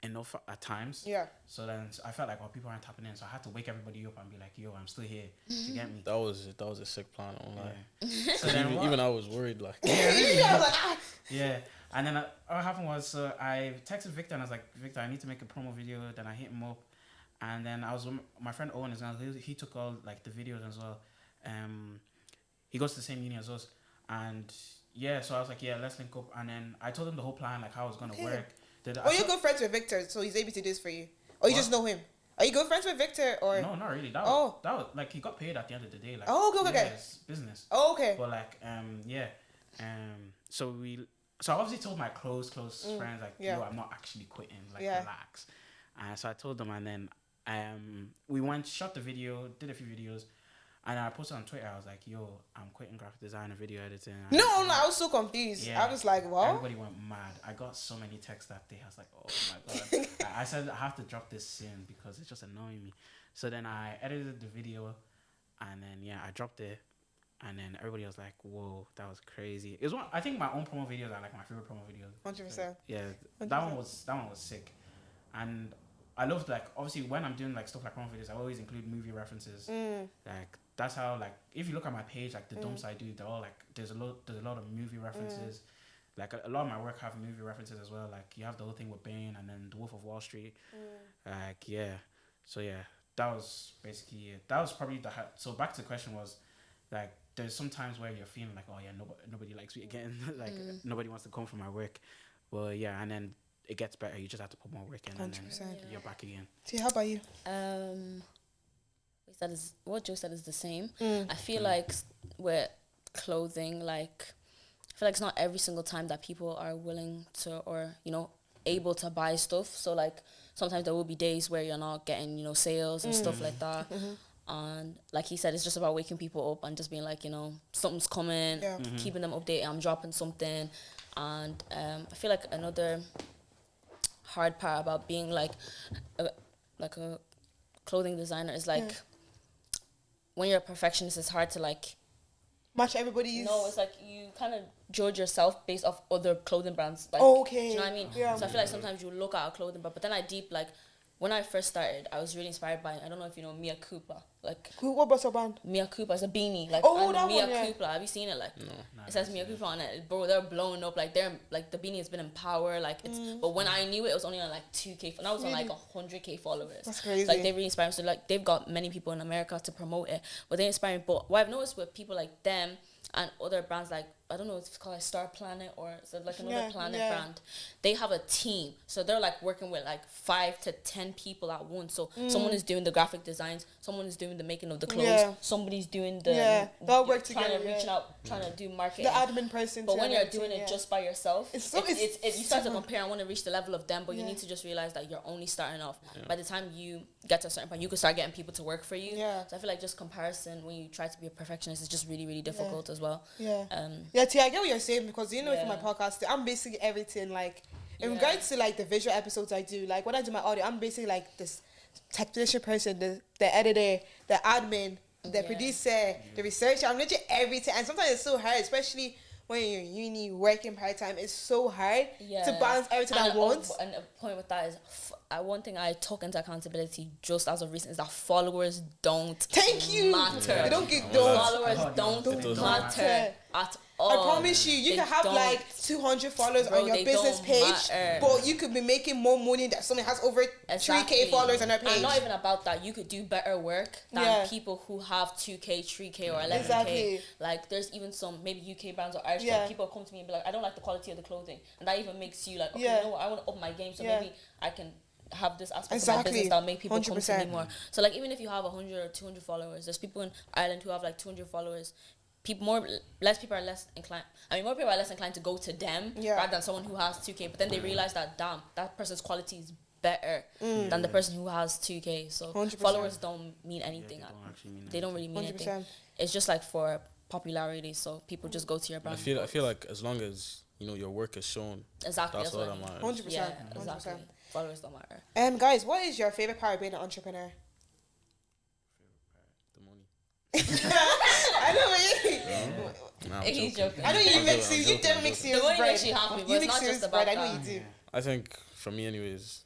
enough at times. Yeah. So then I felt like people aren't tapping in, so I had to wake everybody up and be like, yo, I'm still here. To get me? That was a sick plan, I won't lie. Yeah. So then even I was worried, like. Yeah. And then what happened was I texted Victor and I was like, Victor, I need to make a promo video. Then I hit him up, and then I was with my friend Owen as well. He took all like the videos as well. He goes to the same uni as us, and yeah, so I was like, yeah, let's link up. And then I told him the whole plan, like how it was gonna work. You're good friends with Victor, so he's able to do this for you. Or you just know him. Are you good friends with Victor or? No, not really. That was like he got paid at the end of the day. Like okay. It's business. Oh, okay. But like so I obviously told my close friends like yo, I'm not actually quitting. Like relax. So I told them, and then we shot the video, did a few videos. And I posted on Twitter, I was like, yo, I'm quitting graphic design and video editing. No, I was so confused. Yeah, I was like, what? Everybody went mad. I got so many texts that day. I was like, oh my God. I said, I have to drop this soon because it's just annoying me. So then I edited the video and then, I dropped it. And then everybody was like, whoa, that was crazy. It was I think my own promo videos are like my favorite promo videos. 100%. So, yeah, 100%. that one was sick. And I loved, like, obviously when I'm doing like stuff like promo videos, I always include movie references. Like, that's how, like, if you look at my page, like the dumps I do, they're all like, there's a lot of movie references. Like a lot of my work have movie references as well. Like you have the whole thing with Bane and then The Wolf of Wall Street. Like so that was basically it. That was probably so back to the question was like there's some times where you're feeling like, oh yeah, nobody likes me again. Like nobody wants to come for my work. Well and then it gets better. You just have to put more work in 100%. And then you're back again. See, how about you? What Joe said is the same. I feel like with clothing, like I feel like it's not every single time that people are willing to or able to buy stuff. So like sometimes there will be days where you're not getting sales and stuff like that. And like he said, it's just about waking people up and just being like something's coming, keeping them updated. I'm dropping something, and I feel like another hard part about being like a clothing designer is like. When you're a perfectionist, it's hard to like match everybody's. No, it's like you kind of judge yourself based off other clothing brands. Like, okay. Do you know what I mean? Yeah. So I feel like sometimes you look at a clothing brand, but then like when I first started, I was really inspired by, I don't know if you know Mia Cooper. Like what was her brand? Mia Cooper is a beanie. Like that Mia one, yeah. Cooper. Have you seen it? Like No. it says Mia Cooper on it. Bro, they're blowing up. Like they're like the beanie has been in power. Like it's but when I knew it was only on like 2K. Now it's on like 100K followers. That's crazy. Like they really inspire me. So like they've got many people in America to promote it, but they inspire me. But what I've noticed with people like them and other brands like I don't know if it's called like Star Planet or is it like another planet brand, they have a team, so they're like working with like 5 to 10 people at once. So someone is doing the graphic designs, someone is doing the making of the clothes, somebody's doing the they'll work together, reaching out, trying to do marketing, the admin person. but when you're doing it just by yourself, you start to compare and want to reach the level of them, but you need to just realize that you're only starting off. By the time you get to a certain point, you can start getting people to work for you. So I feel like just comparison when you try to be a perfectionist is just really, really difficult as well. T, I get what you're saying because for my podcast, I'm basically everything like in regards to like the visual episodes I do. Like when I do my audio, I'm basically like this technician person, the editor, the admin, the producer, the researcher. I'm literally everything, and sometimes it's so hard, especially when you're in uni working part-time. It's so hard to balance everything at once. And a point with that is one thing I took into accountability just as of recent is that followers don't matter. They don't get followers don't matter at all. I promise you can have like 200 followers on your business page, but you could be making more money than someone has over 3K followers on their page. And not even about that, you could do better work than people who have 2K, 3K, or 11K. Like there's even some maybe UK brands or Irish brands, people come to me and be like, I don't like the quality of the clothing, and that even makes you like, okay, you know what, I want to up my game, so maybe I can have this aspect of my business that'll make people 100%. Come to me more. So like even if you have 100 or 200 followers, there's people in Ireland who have like 200 followers. More people are less inclined to go to them rather than someone who has 2K. But then they realize that that person's quality is better than the person who has 2K. So 100%. Followers don't mean anything. They don't really mean 100%. Anything. It's just like for popularity. So people just go to your brand. I feel like as long as your work is shown, exactly, that's all that matters. 100%. Yeah, 100%. Exactly. Followers don't matter. Guys, what is your favorite part of being an entrepreneur? I know what you mean. He's joking. I know you mix it. You don't mix serious bread. The way makes you happy, but it's not just about that. I know you do. I think for me, anyways,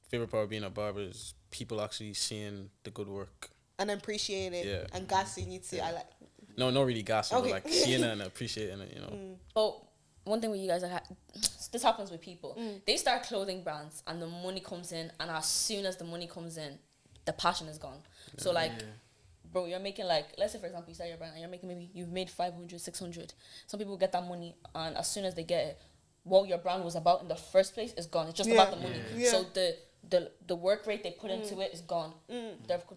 favorite part of being a barber is people actually seeing the good work and appreciating it and gassing you too. I like. No, not really gassing, but like seeing it and appreciating it. But one thing with you guys, this happens with people. They start clothing brands, and the money comes in, and as soon as the money comes in, the passion is gone. So like. Bro, you're making like, let's say for example, you start your brand and you're making you've made 500, 600. Some people get that money and as soon as they get it, what your brand was about in the first place is gone. It's just about the money. So the the work rate they put into it is gone.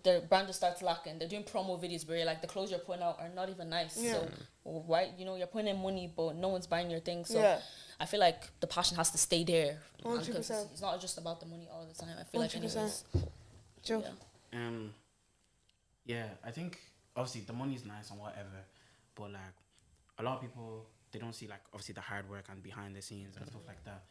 Their brand just starts lacking. They're doing promo videos where like the clothes you're putting out are not even nice. So why, you know, you're putting in money but no one's buying your thing. So I feel like the passion has to stay there. 100%. It's not just about the money all the time. I feel 100%. Like anyways. Joe. Yeah, I think obviously the money's nice and whatever, but like a lot of people, they don't see like obviously the hard work and behind the scenes and stuff like that.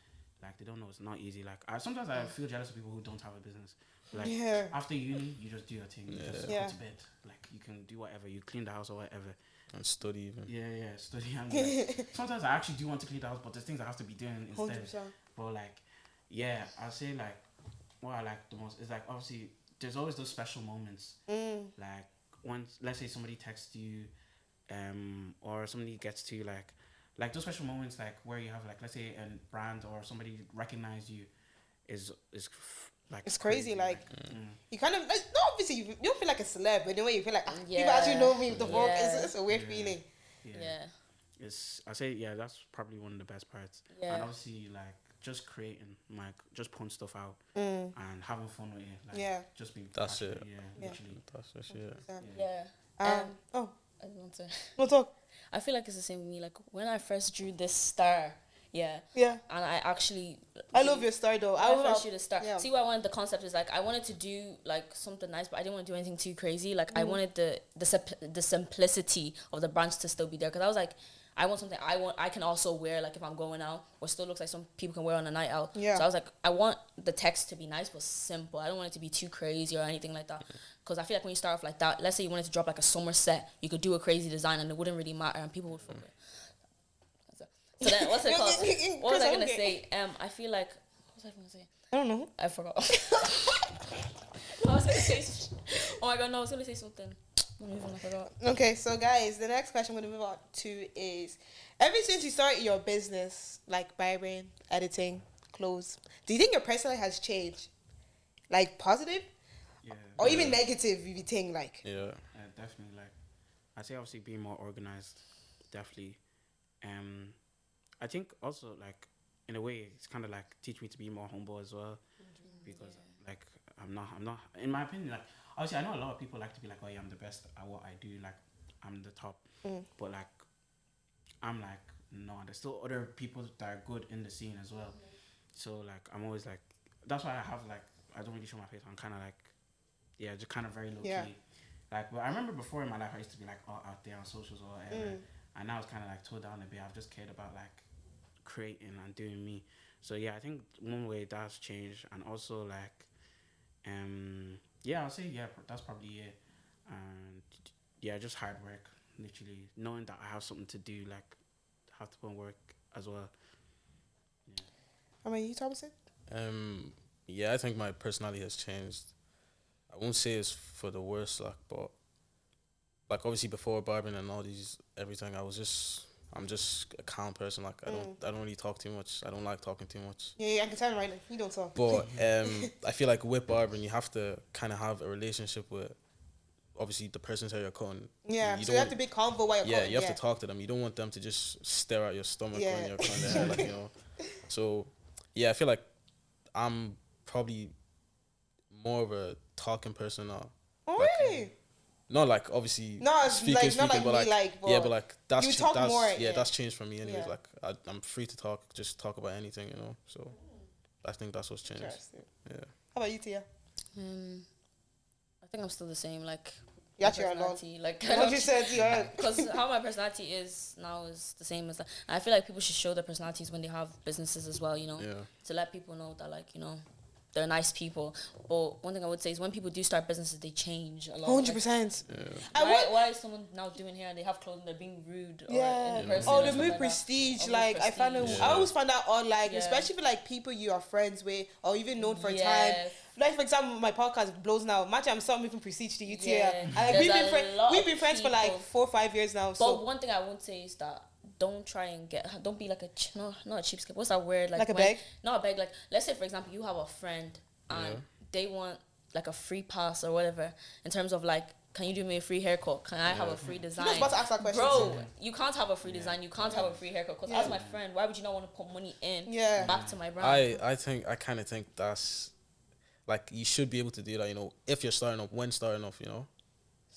Like they don't know it's not easy. Like sometimes I feel jealous of people who don't have a business. Like after uni, you just do your thing. You just go to bed. Like you can do whatever. You clean the house or whatever. And study even. Yeah, study. And like, sometimes I actually do want to clean the house, but there's things I have to be doing instead. 100%. But like, yeah, I'll say like what I like the most is like obviously there's always those special moments. Like once, let's say somebody texts you, or somebody gets to you, like those special moments, like where you have like, let's say a brand or somebody recognize you, is like it's crazy. Like you kind of like, no, obviously you don't feel like a celeb, but in a way you feel like people actually know me with the work. It's a weird feeling. It's, I say that's probably one of the best parts. And obviously like just creating, like just putting stuff out and having fun with it. Like just being that's it. Literally. That's it. I want to. We'll talk. I feel like it's the same with me. Like when I first drew this star, and I actually, I love your star though. I first drew the star. See what I wanted. The concept is like I wanted to do like something nice, but I didn't want to do anything too crazy. Like I wanted the simplicity of the branch to still be there, because I was like, I want something I can also wear, like if I'm going out, or still looks like some people can wear on a night out. So I was like, I want the text to be nice but simple. I don't want it to be too crazy or anything like that. Because I feel like when you start off like that, let's say you wanted to drop like a summer set, you could do a crazy design and it wouldn't really matter and people would fuck it. So then what's it called? What was I gonna say? I feel like, what was I gonna say? I don't know. I forgot. I was gonna say, oh my god, no, I was gonna say something. I forgot. Okay, so guys, the next question I'm going to move on to is, ever since you started your business, like barbering, editing, clothes, do you think your personality has changed? Like positive? Or even negative, if you think like? Definitely. Like, I'd say obviously being more organized, definitely. I think also like, in a way, it's kind of like teach me to be more humble as well. Because like, I'm not, in my opinion, like, obviously, I know a lot of people like to be like, oh yeah, I'm the best at what I do, like, I'm the top. But like, I'm like, no, there's still other people that are good in the scene as well. So like, I'm always like, that's why I have like, I don't really show my face. I'm kind of like, just kind of very low key. Like, but I remember before in my life, I used to be like all out there on socials or whatever. And now it's kind of like toned down a bit. I've just cared about like creating and doing me. So yeah, I think one way that's changed. And also like, I'll say that's probably it. And just hard work, literally knowing that I have something to do, like have to put in work as well. How about you, Thomason? I think my personality has changed. I won't say it's for the worse, like, but like obviously before barbering and all these everything, I'm just a calm person. Like I don't really talk too much. I don't like talking too much. Yeah, I can tell right now. You don't talk. But I feel like with barbering, you have to kind of have a relationship with obviously the person's hair you're cutting. Yeah, so you have to be calm while you're cutting. Yeah, you have to talk to them. You don't want them to just stare at your stomach when you're cutting their hair, like, you know. So I feel like I'm probably more of a talking person now. Oh, like, really? Not like obviously speaking, but like that's that's changed for me anyways. Like I'm free to talk about anything, you know. So I think that's what's changed. Yeah. How about you, Tia? I think I'm still the same. Like your personality, like what you said, because how my personality is now is the same as that. And I feel like people should show their personalities when they have businesses as well, you know, to let people know that, like, you know, they're nice people. But one thing I would say is when people do start businesses, they change a lot. 100%. Why is someone now doing hair and they have clothes and they're being rude? Or the move prestige. Like I always find that on, like, especially for like people you are friends with or even known for a time. Like for example, my podcast blows now. Imagine I'm still moving prestige to you, Tia. We've been friends for like 4 or 5 years now. But one thing I won't say is that don't try and don't be like not a cheapskate. What's that word? Like a beg? Not a beg. Like, let's say, for example, you have a friend and they want like a free pass or whatever in terms of like, can you do me a free haircut? Can I have a free design? I was about to ask that question. Bro, you can't have a free design. You can't have a free haircut. Because as my friend, why would you not want to put money in back to my brand? I kind of think that's like you should be able to do that, you know, if you're starting up, when starting off, you know.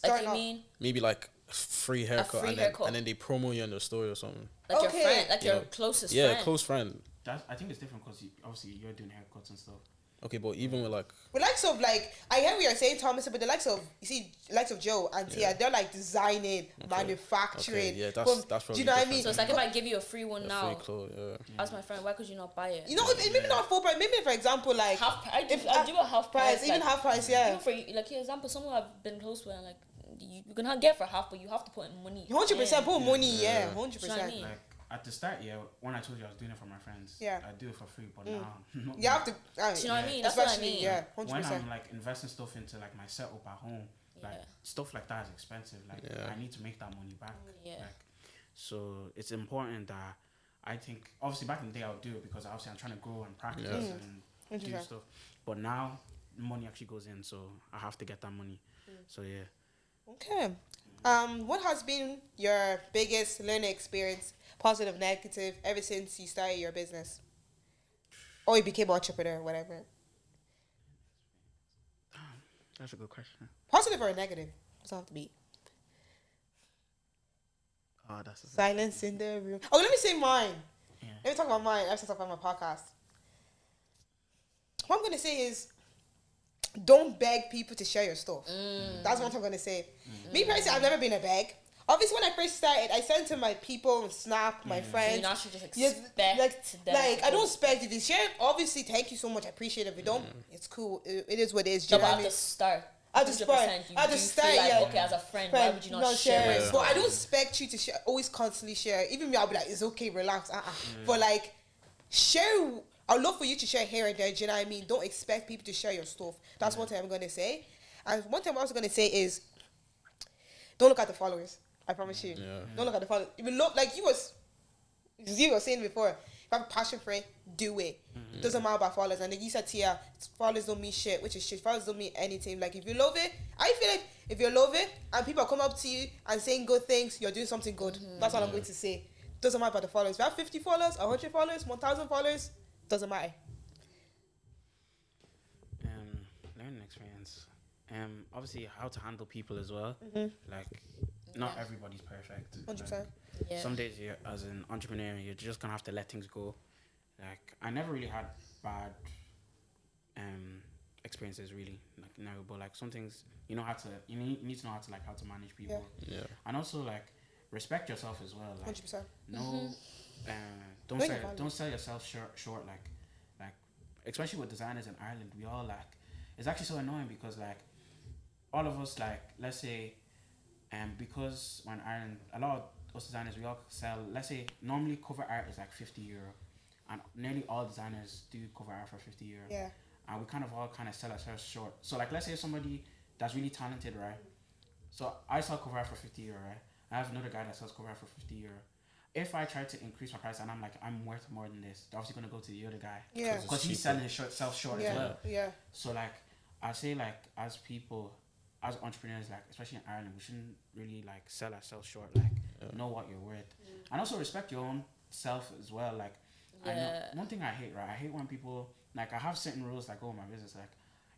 Like you mean? Maybe like free haircut, and then they promo you on their story or something. Like your friend, like your closest friend. Yeah, close friend. I think it's different because obviously you're doing haircuts and stuff. Okay, but even with like... With likes of like, I hear what you're saying, Thomas, but the likes of, you see, likes of Joe and Tia, they're like designing, manufacturing. Okay, yeah, that's probably do you know what I mean? So it's like if I give you a free one now, free clothes, ask my friend, why could you not buy it? You know, maybe not full price, maybe for example, like... I do a half price. Even half price, yeah. Even for, like, for example, someone I've been close with, and like, you can get for half, but you have to put in money. 100% put money, 100%. You know what I mean? Like, at the start, when I told you I was doing it for my friends, I do it for free, but now... You have to... Do you know what I mean? That's what I mean. Yeah, 100%. When I'm, like, investing stuff into, like, my setup at home, like, stuff like that is expensive. Like, I need to make that money back. Yeah. Like, so it's important that I think... Obviously, back in the day, I would do it because, obviously, I'm trying to grow and practice and do stuff. But now, money actually goes in, so I have to get that money. So, yeah. Okay. What has been your biggest learning experience, positive, negative, ever since you started your business? Or you became an entrepreneur, whatever. That's a good question. Positive or negative? Doesn't have to be. Oh, that's silence in the room. Oh, let me say mine. Yeah. Let me talk about mine. I have to talk about my podcast. What I'm going to say is, don't beg people to share your stuff. That's what I'm going to say. Me personally, I've never been a beg. Obviously, when I first started, I sent to my people on Snap, my friends. So you should just expect them. Like, I don't expect if you share. Obviously, thank you so much. I appreciate it. If you don't, it's cool. It is what it is. But at the start, at the start, okay, as a friend, why would you not share it? But I don't expect you to share. Always constantly share. Even me, I'll be like, it's okay, relax. But like, share. I'd love for you to share here and there. Do you know what I mean? Don't expect people to share your stuff. That's one thing I'm gonna say. And one thing I'm also gonna say is, don't look at the followers. I promise you. Yeah. Don't look at the followers. If you look like you were saying before, if you have a passion for it, do it. Doesn't matter about followers. And like you said, Tia, followers don't mean shit, which is shit. Followers don't mean anything. Like if you love it, I feel like if you love it and people come up to you and saying good things, you're doing something good. That's all I'm going to say. Doesn't matter about the followers. If you have 50 followers, 100 followers, 1,000 followers, doesn't matter. Learning experience. Obviously how to handle people as well. Like not everybody's perfect. 100%. Like, some days you, as an entrepreneur, you're just gonna have to let things go. Like I never really had bad experiences really. Like never, but like some things you know how to you need to know how to manage people. Yeah. And also like respect yourself as well. Like 100%. No don't sell yourself short like especially with designers in Ireland, we all like it's actually so annoying because like all of us like let's say because when Ireland a lot of us designers we all sell, let's say normally cover art is like €50 and nearly all designers do cover art for €50. Yeah. And we kind of all sell ourselves short. So like let's say somebody that's really talented, right? So I sell cover art for €50, right? I have another guy that sells cover art for €50. If I try to increase my price and I'm like, I'm worth more than this, they're obviously going to go to the other guy. Yeah. Because he's selling himself short as well. Yeah. So like, I say like, as people, as entrepreneurs, like, especially in Ireland, we shouldn't really like sell ourselves short. Like, know what you're worth. And also respect your own self as well. Like, I know, one thing I hate, right? I hate when people, like, I have certain rules that go in my business. Like,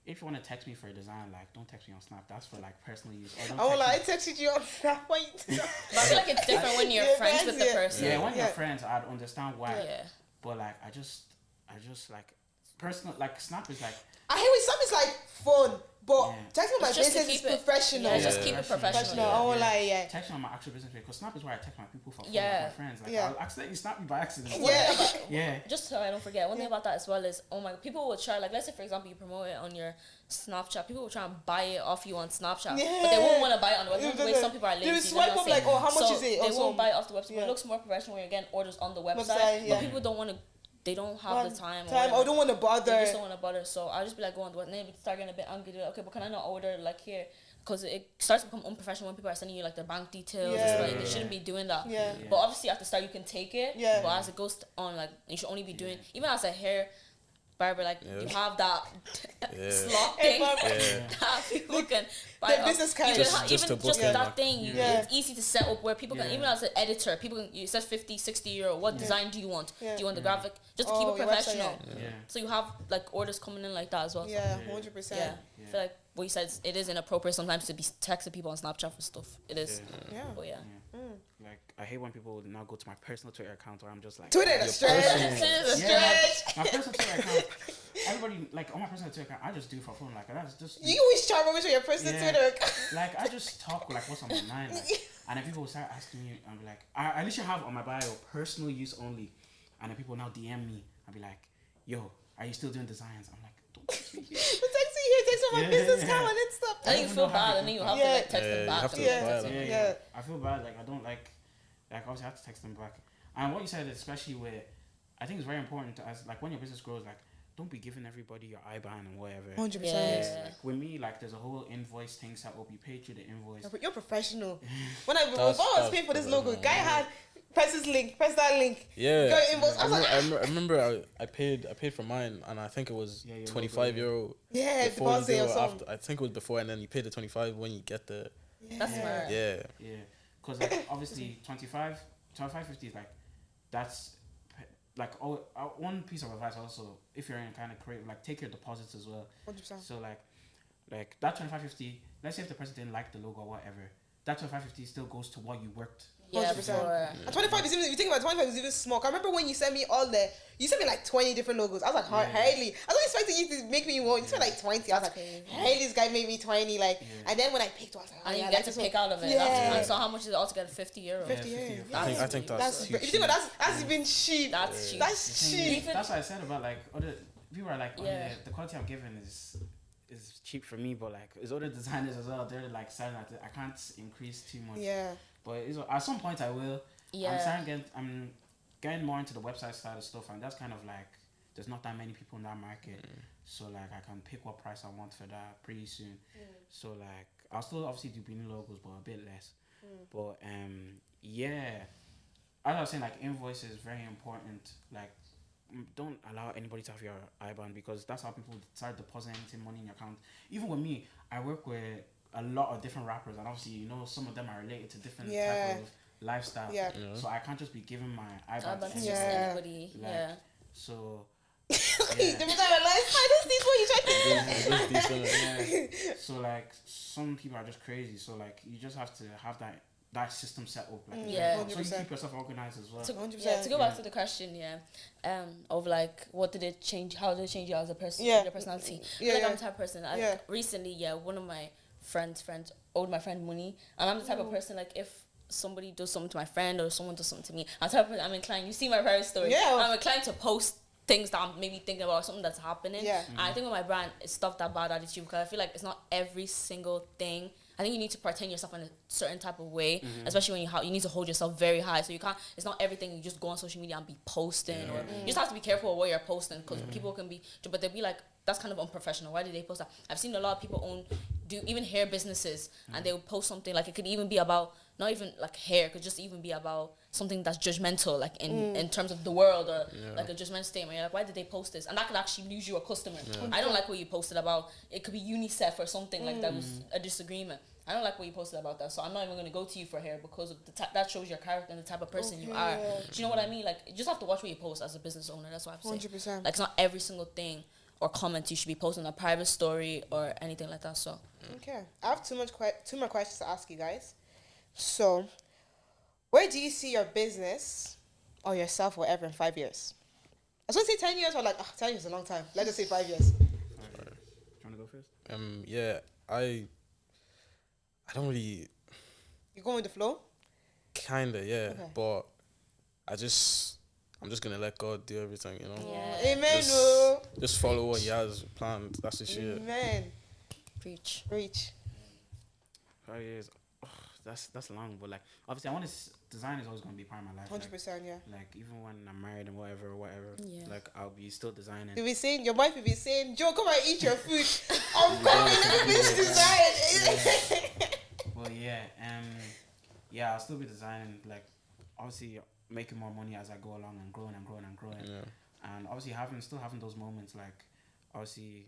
if you want to text me for a design, like, don't text me on Snap. That's for, like, personal use. I texted you on Snap. But I feel like it's different when you're friends with the person. Yeah, when you're friends, I'd understand why. Yeah. But, like, I just, like, personal, like, Snap is, like... I hate when Snap is, like, fun. But texting my business is professional. Yeah, just keep it professional. I won't lie, Texting on my actual business page, because Snap is where I text my people for fun, with my friends. Like, I'll accidentally snap you by accident. Yeah. Just so I don't forget, one thing about that as well is, people will try, like, let's say, for example, you promote it on your Snapchat, people will try and buy it off you on Snapchat, but they won't want to buy it on the website. The way some people are lazy. They will swipe up like, how much is it? They won't buy it off the website, but it looks more professional when you're getting orders on the website. But people don't want to. They don't have the time or don't want to bother. They just don't want to bother. So I'll just be like, go on the website. And then we start getting a bit angry. Like, okay, but can I not order like here? Because it starts to become unprofessional when people are sending you like their bank details. They shouldn't be doing that. But obviously at the start you can take it. But as it goes on, like you should only be doing, even as a hair barber, like you have that slot Hey, thing barber. that people can buy The up. business card. Just to book in, that like, thing, it's easy to set up where people can, even as an editor, people can, you said 50, 60 euro, what design do you want? Do you want the graphic? Just to keep it your professional. website, So you have like orders coming in like that as well. Yeah, 100%. Yeah. I feel like what you said, it is inappropriate sometimes to be texting people on Snapchat for stuff. It is. Yeah. But yeah. Like, I hate when people now go to my personal Twitter account where I'm just like... Twitter, the stretch. My personal Twitter account, everybody, like, on my personal Twitter account, I just do it for fun. Like, that's just... You always try to show your personal Twitter account. Like, I just talk, like, what's on my mind. Like, and then people will start asking me, I'll be like... I literally have on my bio, personal use only. And then people now DM me. I'll be like, yo, are you still doing designs? I'm like, don't text me here. But text me here, text on my business account and stuff. I think you feel bad and then you have to like text them back. Yeah. I feel bad. Like, I don't like obviously I have to text them back. And what you said, especially with, I think it's very important to, as like when your business grows, like don't be giving everybody your IBAN and whatever. 100%. Like, with me, like there's a whole invoice thing set up. You pay through the invoice. You're professional. When I was paying for this logo, guy had press this link, press that link. Yeah, go invoice. I remember I paid for mine, and I think it was €25. Yeah, deposit or something. After, I think it was before, and then you pay the 25 when you get the. That's smart. Yeah. Because like obviously 25.50 is like that's like one piece of advice also, if you're in a kind of creative, like take your deposits as well. 100%. So like that 25.50, let's say if the person didn't like the logo or whatever, that 25.50 still goes to what you worked. 100%. And 25 is even, if you think about it, 25 is even small. I remember when you sent me you sent me like 20 different logos. I was like, hardly. I was expecting you to make me one. You sent like 20. I was like, hey, this guy made me 20. Like, and then when I picked, I was like, and you get to pick out of it. Yeah. So how much is it altogether? €50. 50 euros. I think that's if you think about that's even cheap. That's cheap. That's cheap. That's what I said about like other people are like, the quality I'm giving is cheap for me, but like it's other designers as well. They're like selling at it. I can't increase too much. Yeah. But at some point I will. Yeah. I'm getting more into the website side of stuff, and that's kind of like there's not that many people in that market, so like I can pick what price I want for that pretty soon. So like I'll still obviously do beanie logos, but a bit less. But as I was saying, like invoice is very important. Like don't allow anybody to have your IBAN, because that's how people start depositing money in your account. Even with me, I work with a lot of different rappers, and obviously some of them are related to different type of lifestyle. So I can't just be giving my IBAN to anybody. So so like some people are just crazy. So like you just have to have that system set up. Like, so you keep yourself organized as well. To go back to the question, of like what did it change? How did it change you as a person? Your personality. Like I'm the type of person. Recently, one of my friends owed my friend money, and I'm the type of person, like if somebody does something to my friend or someone does something to me, I'm inclined, you see my private story, I'm inclined to post things that I'm maybe thinking about, something that's happening. And I think with my brand, it's stuff that bad attitude, because I feel like it's not every single thing. I think you need to pretend yourself in a certain type of way, especially when you need to hold yourself very high. So you can't, it's not everything you just go on social media and be posting, or you just have to be careful of what you're posting, because people can be, but they'll be like, that's kind of unprofessional. Why did they post that? I've seen a lot of people do even hair businesses, and they will post something, like it could even be about, not even like hair, it could just even be about something that's judgmental, like in terms of the world, or like a judgmental statement. You're like, why did they post this? And that could actually lose you a customer. I don't like what you posted about. It could be UNICEF or something like that was a disagreement. I don't like what you posted about that, so I'm not even going to go to you for hair, because of that shows your character and the type of person you are. Do you know what I mean? Like, you just have to watch what you post as a business owner. That's what I'm saying. 100%. Like, it's not every single thing or comment you should be posting a private story or anything like that. So okay, I have two more questions to ask you guys. So, where do you see your business or yourself, whatever, in 5 years? I was going to say 10 years, or like 10 years is a long time. Let's just say 5 years. Do you want to go first? I don't really. You going with the flow? Kinda, okay. But I'm just gonna let God do everything, Amen. Just follow what He has planned. That's the shit. Amen. Preach. 5 years. That's long, but like obviously I want to. Design is always gonna be part of my life. 100%, Like even when I'm married and whatever. Like I'll be still designing. You'll be saying, your wife will be saying, Joe, come and eat your food. I'm coming to this design. Well, I'll still be designing. Like obviously making more money as I go along and growing. and obviously still having those moments, like obviously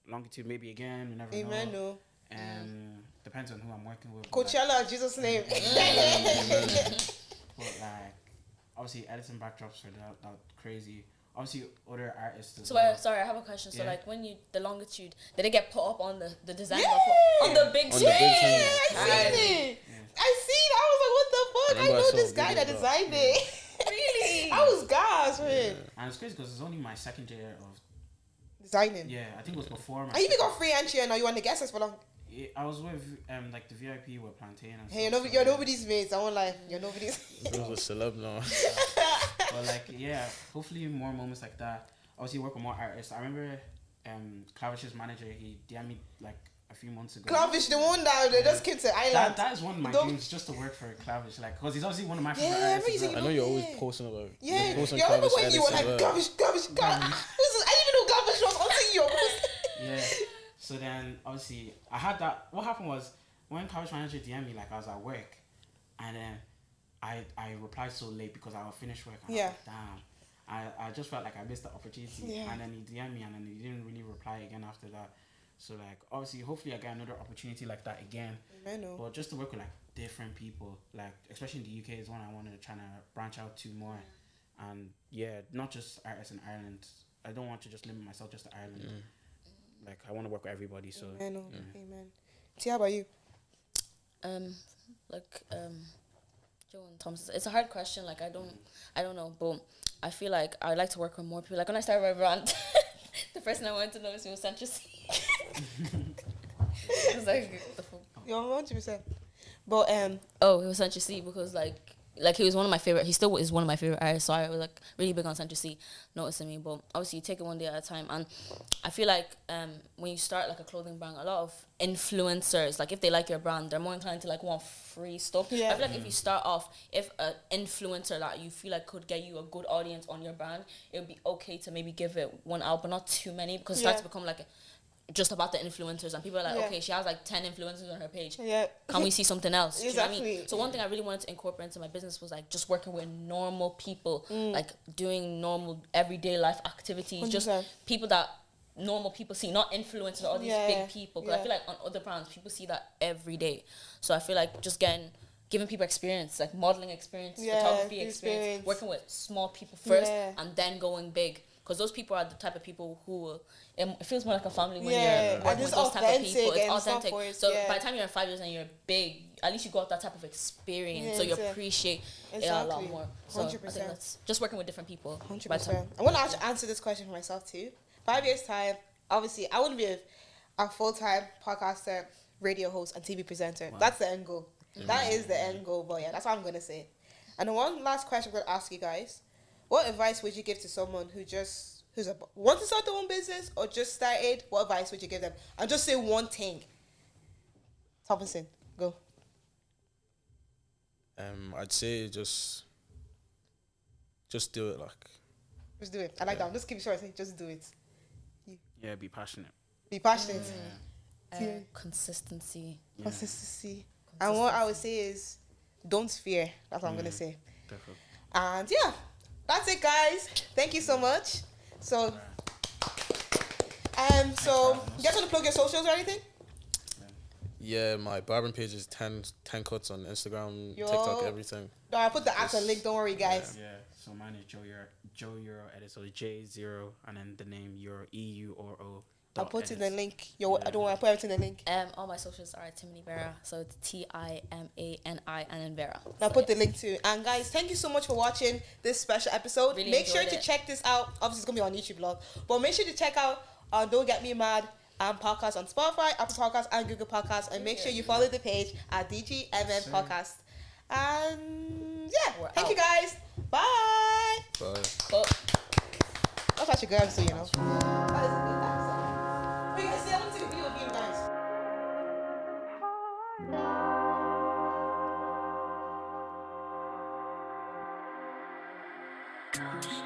longitude maybe again, you never Amen, know. no. Depends on who I'm working with. Coachella, like, Jesus' name. But like obviously editing backdrops for that crazy. Obviously other artists. So sorry, I have a question. So like when the longitude, did it get put up on the design Yeah. on the big screen? I seen it. I seen it. I was like, what the fuck? I know this guy that designed it. Really? I was gassed, man. And it's crazy because it's only my second year of designing. Yeah, I think it was before my. And you got free entry and now you want to guess us for long. I was with like the VIP with Plantain and hey, stuff. you're nobody's mates. I won't lie. You're nobody's. It was a celeb now. But like, yeah, hopefully more moments like that. Obviously, work with more artists. I remember Clavish's manager, he DM'd me like a few months ago. Clavish, the one that they just came to Ireland. That is one of my dreams, just to work for Clavish, like, because he's obviously one of my favorite artists. I know you're always posting about. Yeah, I remember when you were like Clavish. I didn't even know Clavish was until you. Yeah. So then, obviously, I had that. What happened was when Clavish manager DM'd me, like I was at work, and then I replied so late because I was finished work. And I was like, damn. I just felt like I missed the opportunity. Yeah. And then he DM'd me and then he didn't really reply again after that. So like obviously hopefully I get another opportunity like that again. I know. But just to work with like different people, like especially in the UK is one I wanted to try to branch out to more. And yeah, not just artists in Ireland. I don't want to just limit myself just to Ireland. Like I want to work with everybody. So Amen. T, how about you? Joe and Thomas. It's a hard question. Like I don't know, but I feel like I like to work with more people. Like when I started my brand, the person I wanted to know was Century C. It was like the fuck. You're 100%. But it was Century C because like he was one of my favorite. He still is one of my favorite artists. So I was like really big on Century C, noticing me. But obviously you take it one day at a time. And I feel like when you start like a clothing brand, a lot of influencers, like if they like your brand, they're more inclined to like want free stuff. Yeah. I feel like if you start off, if an influencer that you feel like could get you a good audience on your brand, it would be okay to maybe give it one out, but not too many, because it starts to become like just about the influencers, and people are like, okay, she has like 10 influencers on her page. Yeah. Can we see something else? Exactly. Do you know what I mean? So one thing I really wanted to incorporate into my business was like just working with normal people, like doing normal everyday life activities, 100%. Just people that normal people see, not influencers or all these big people. Because I feel like on other brands, people see that every day. So I feel like just giving people experience, like modeling experience, photography experience, working with small people first, and then going big. Because those people are the type of people who it feels more like a family when you're working with those type of people. It's authentic. So by the time you're in 5 years and you're big, at least you got that type of experience. So you appreciate it a lot more. So 100%. I think that's just working with different people. 100%. I want to answer this question for myself too. 5 years time, obviously, I want to be a full-time podcaster, radio host, and TV presenter. Wow. That's the end goal. That is the end goal. But yeah, that's what I'm gonna say. And the one last question I'm gonna ask you guys. What advice would you give to someone who wants to start their own business or just started? What advice would you give them? And just say one thing. Thompson, go. I'd say just do it, like. Just do it. I like that. Just keep it short. Just do it. Yeah, be passionate. Be passionate. Consistency. Yeah. Consistency. And what I would say is, don't fear. That's what I'm gonna say. Definitely. And yeah. That's it, guys. Thank you so much. So, you guys want to plug your socials or anything? Yeah, my barbering page is 10 Cuts on Instagram, TikTok, everything. No, I'll put the actual link. Don't worry, guys. Yeah. So mine is Joe Euro edit. So J0 and then the name Euro EURO. I'll put in the link. I don't want to put everything in the link. All my socials are Timanivera, so it's Timani and then Vera. I'll put the link too. And guys, thank you so much for watching this special episode. Really make sure to check this out. Obviously, it's gonna be on YouTube blog, but make sure to check out Don't Get Me Mad podcast on Spotify, Apple Podcasts, and Google Podcasts, and make sure you follow the page at DGMN Podcast. And yeah, thank you guys. Bye. Bye. That's actually good episode, you know. That is a good episode. Wait, guys, see, I want to take a video of you guys.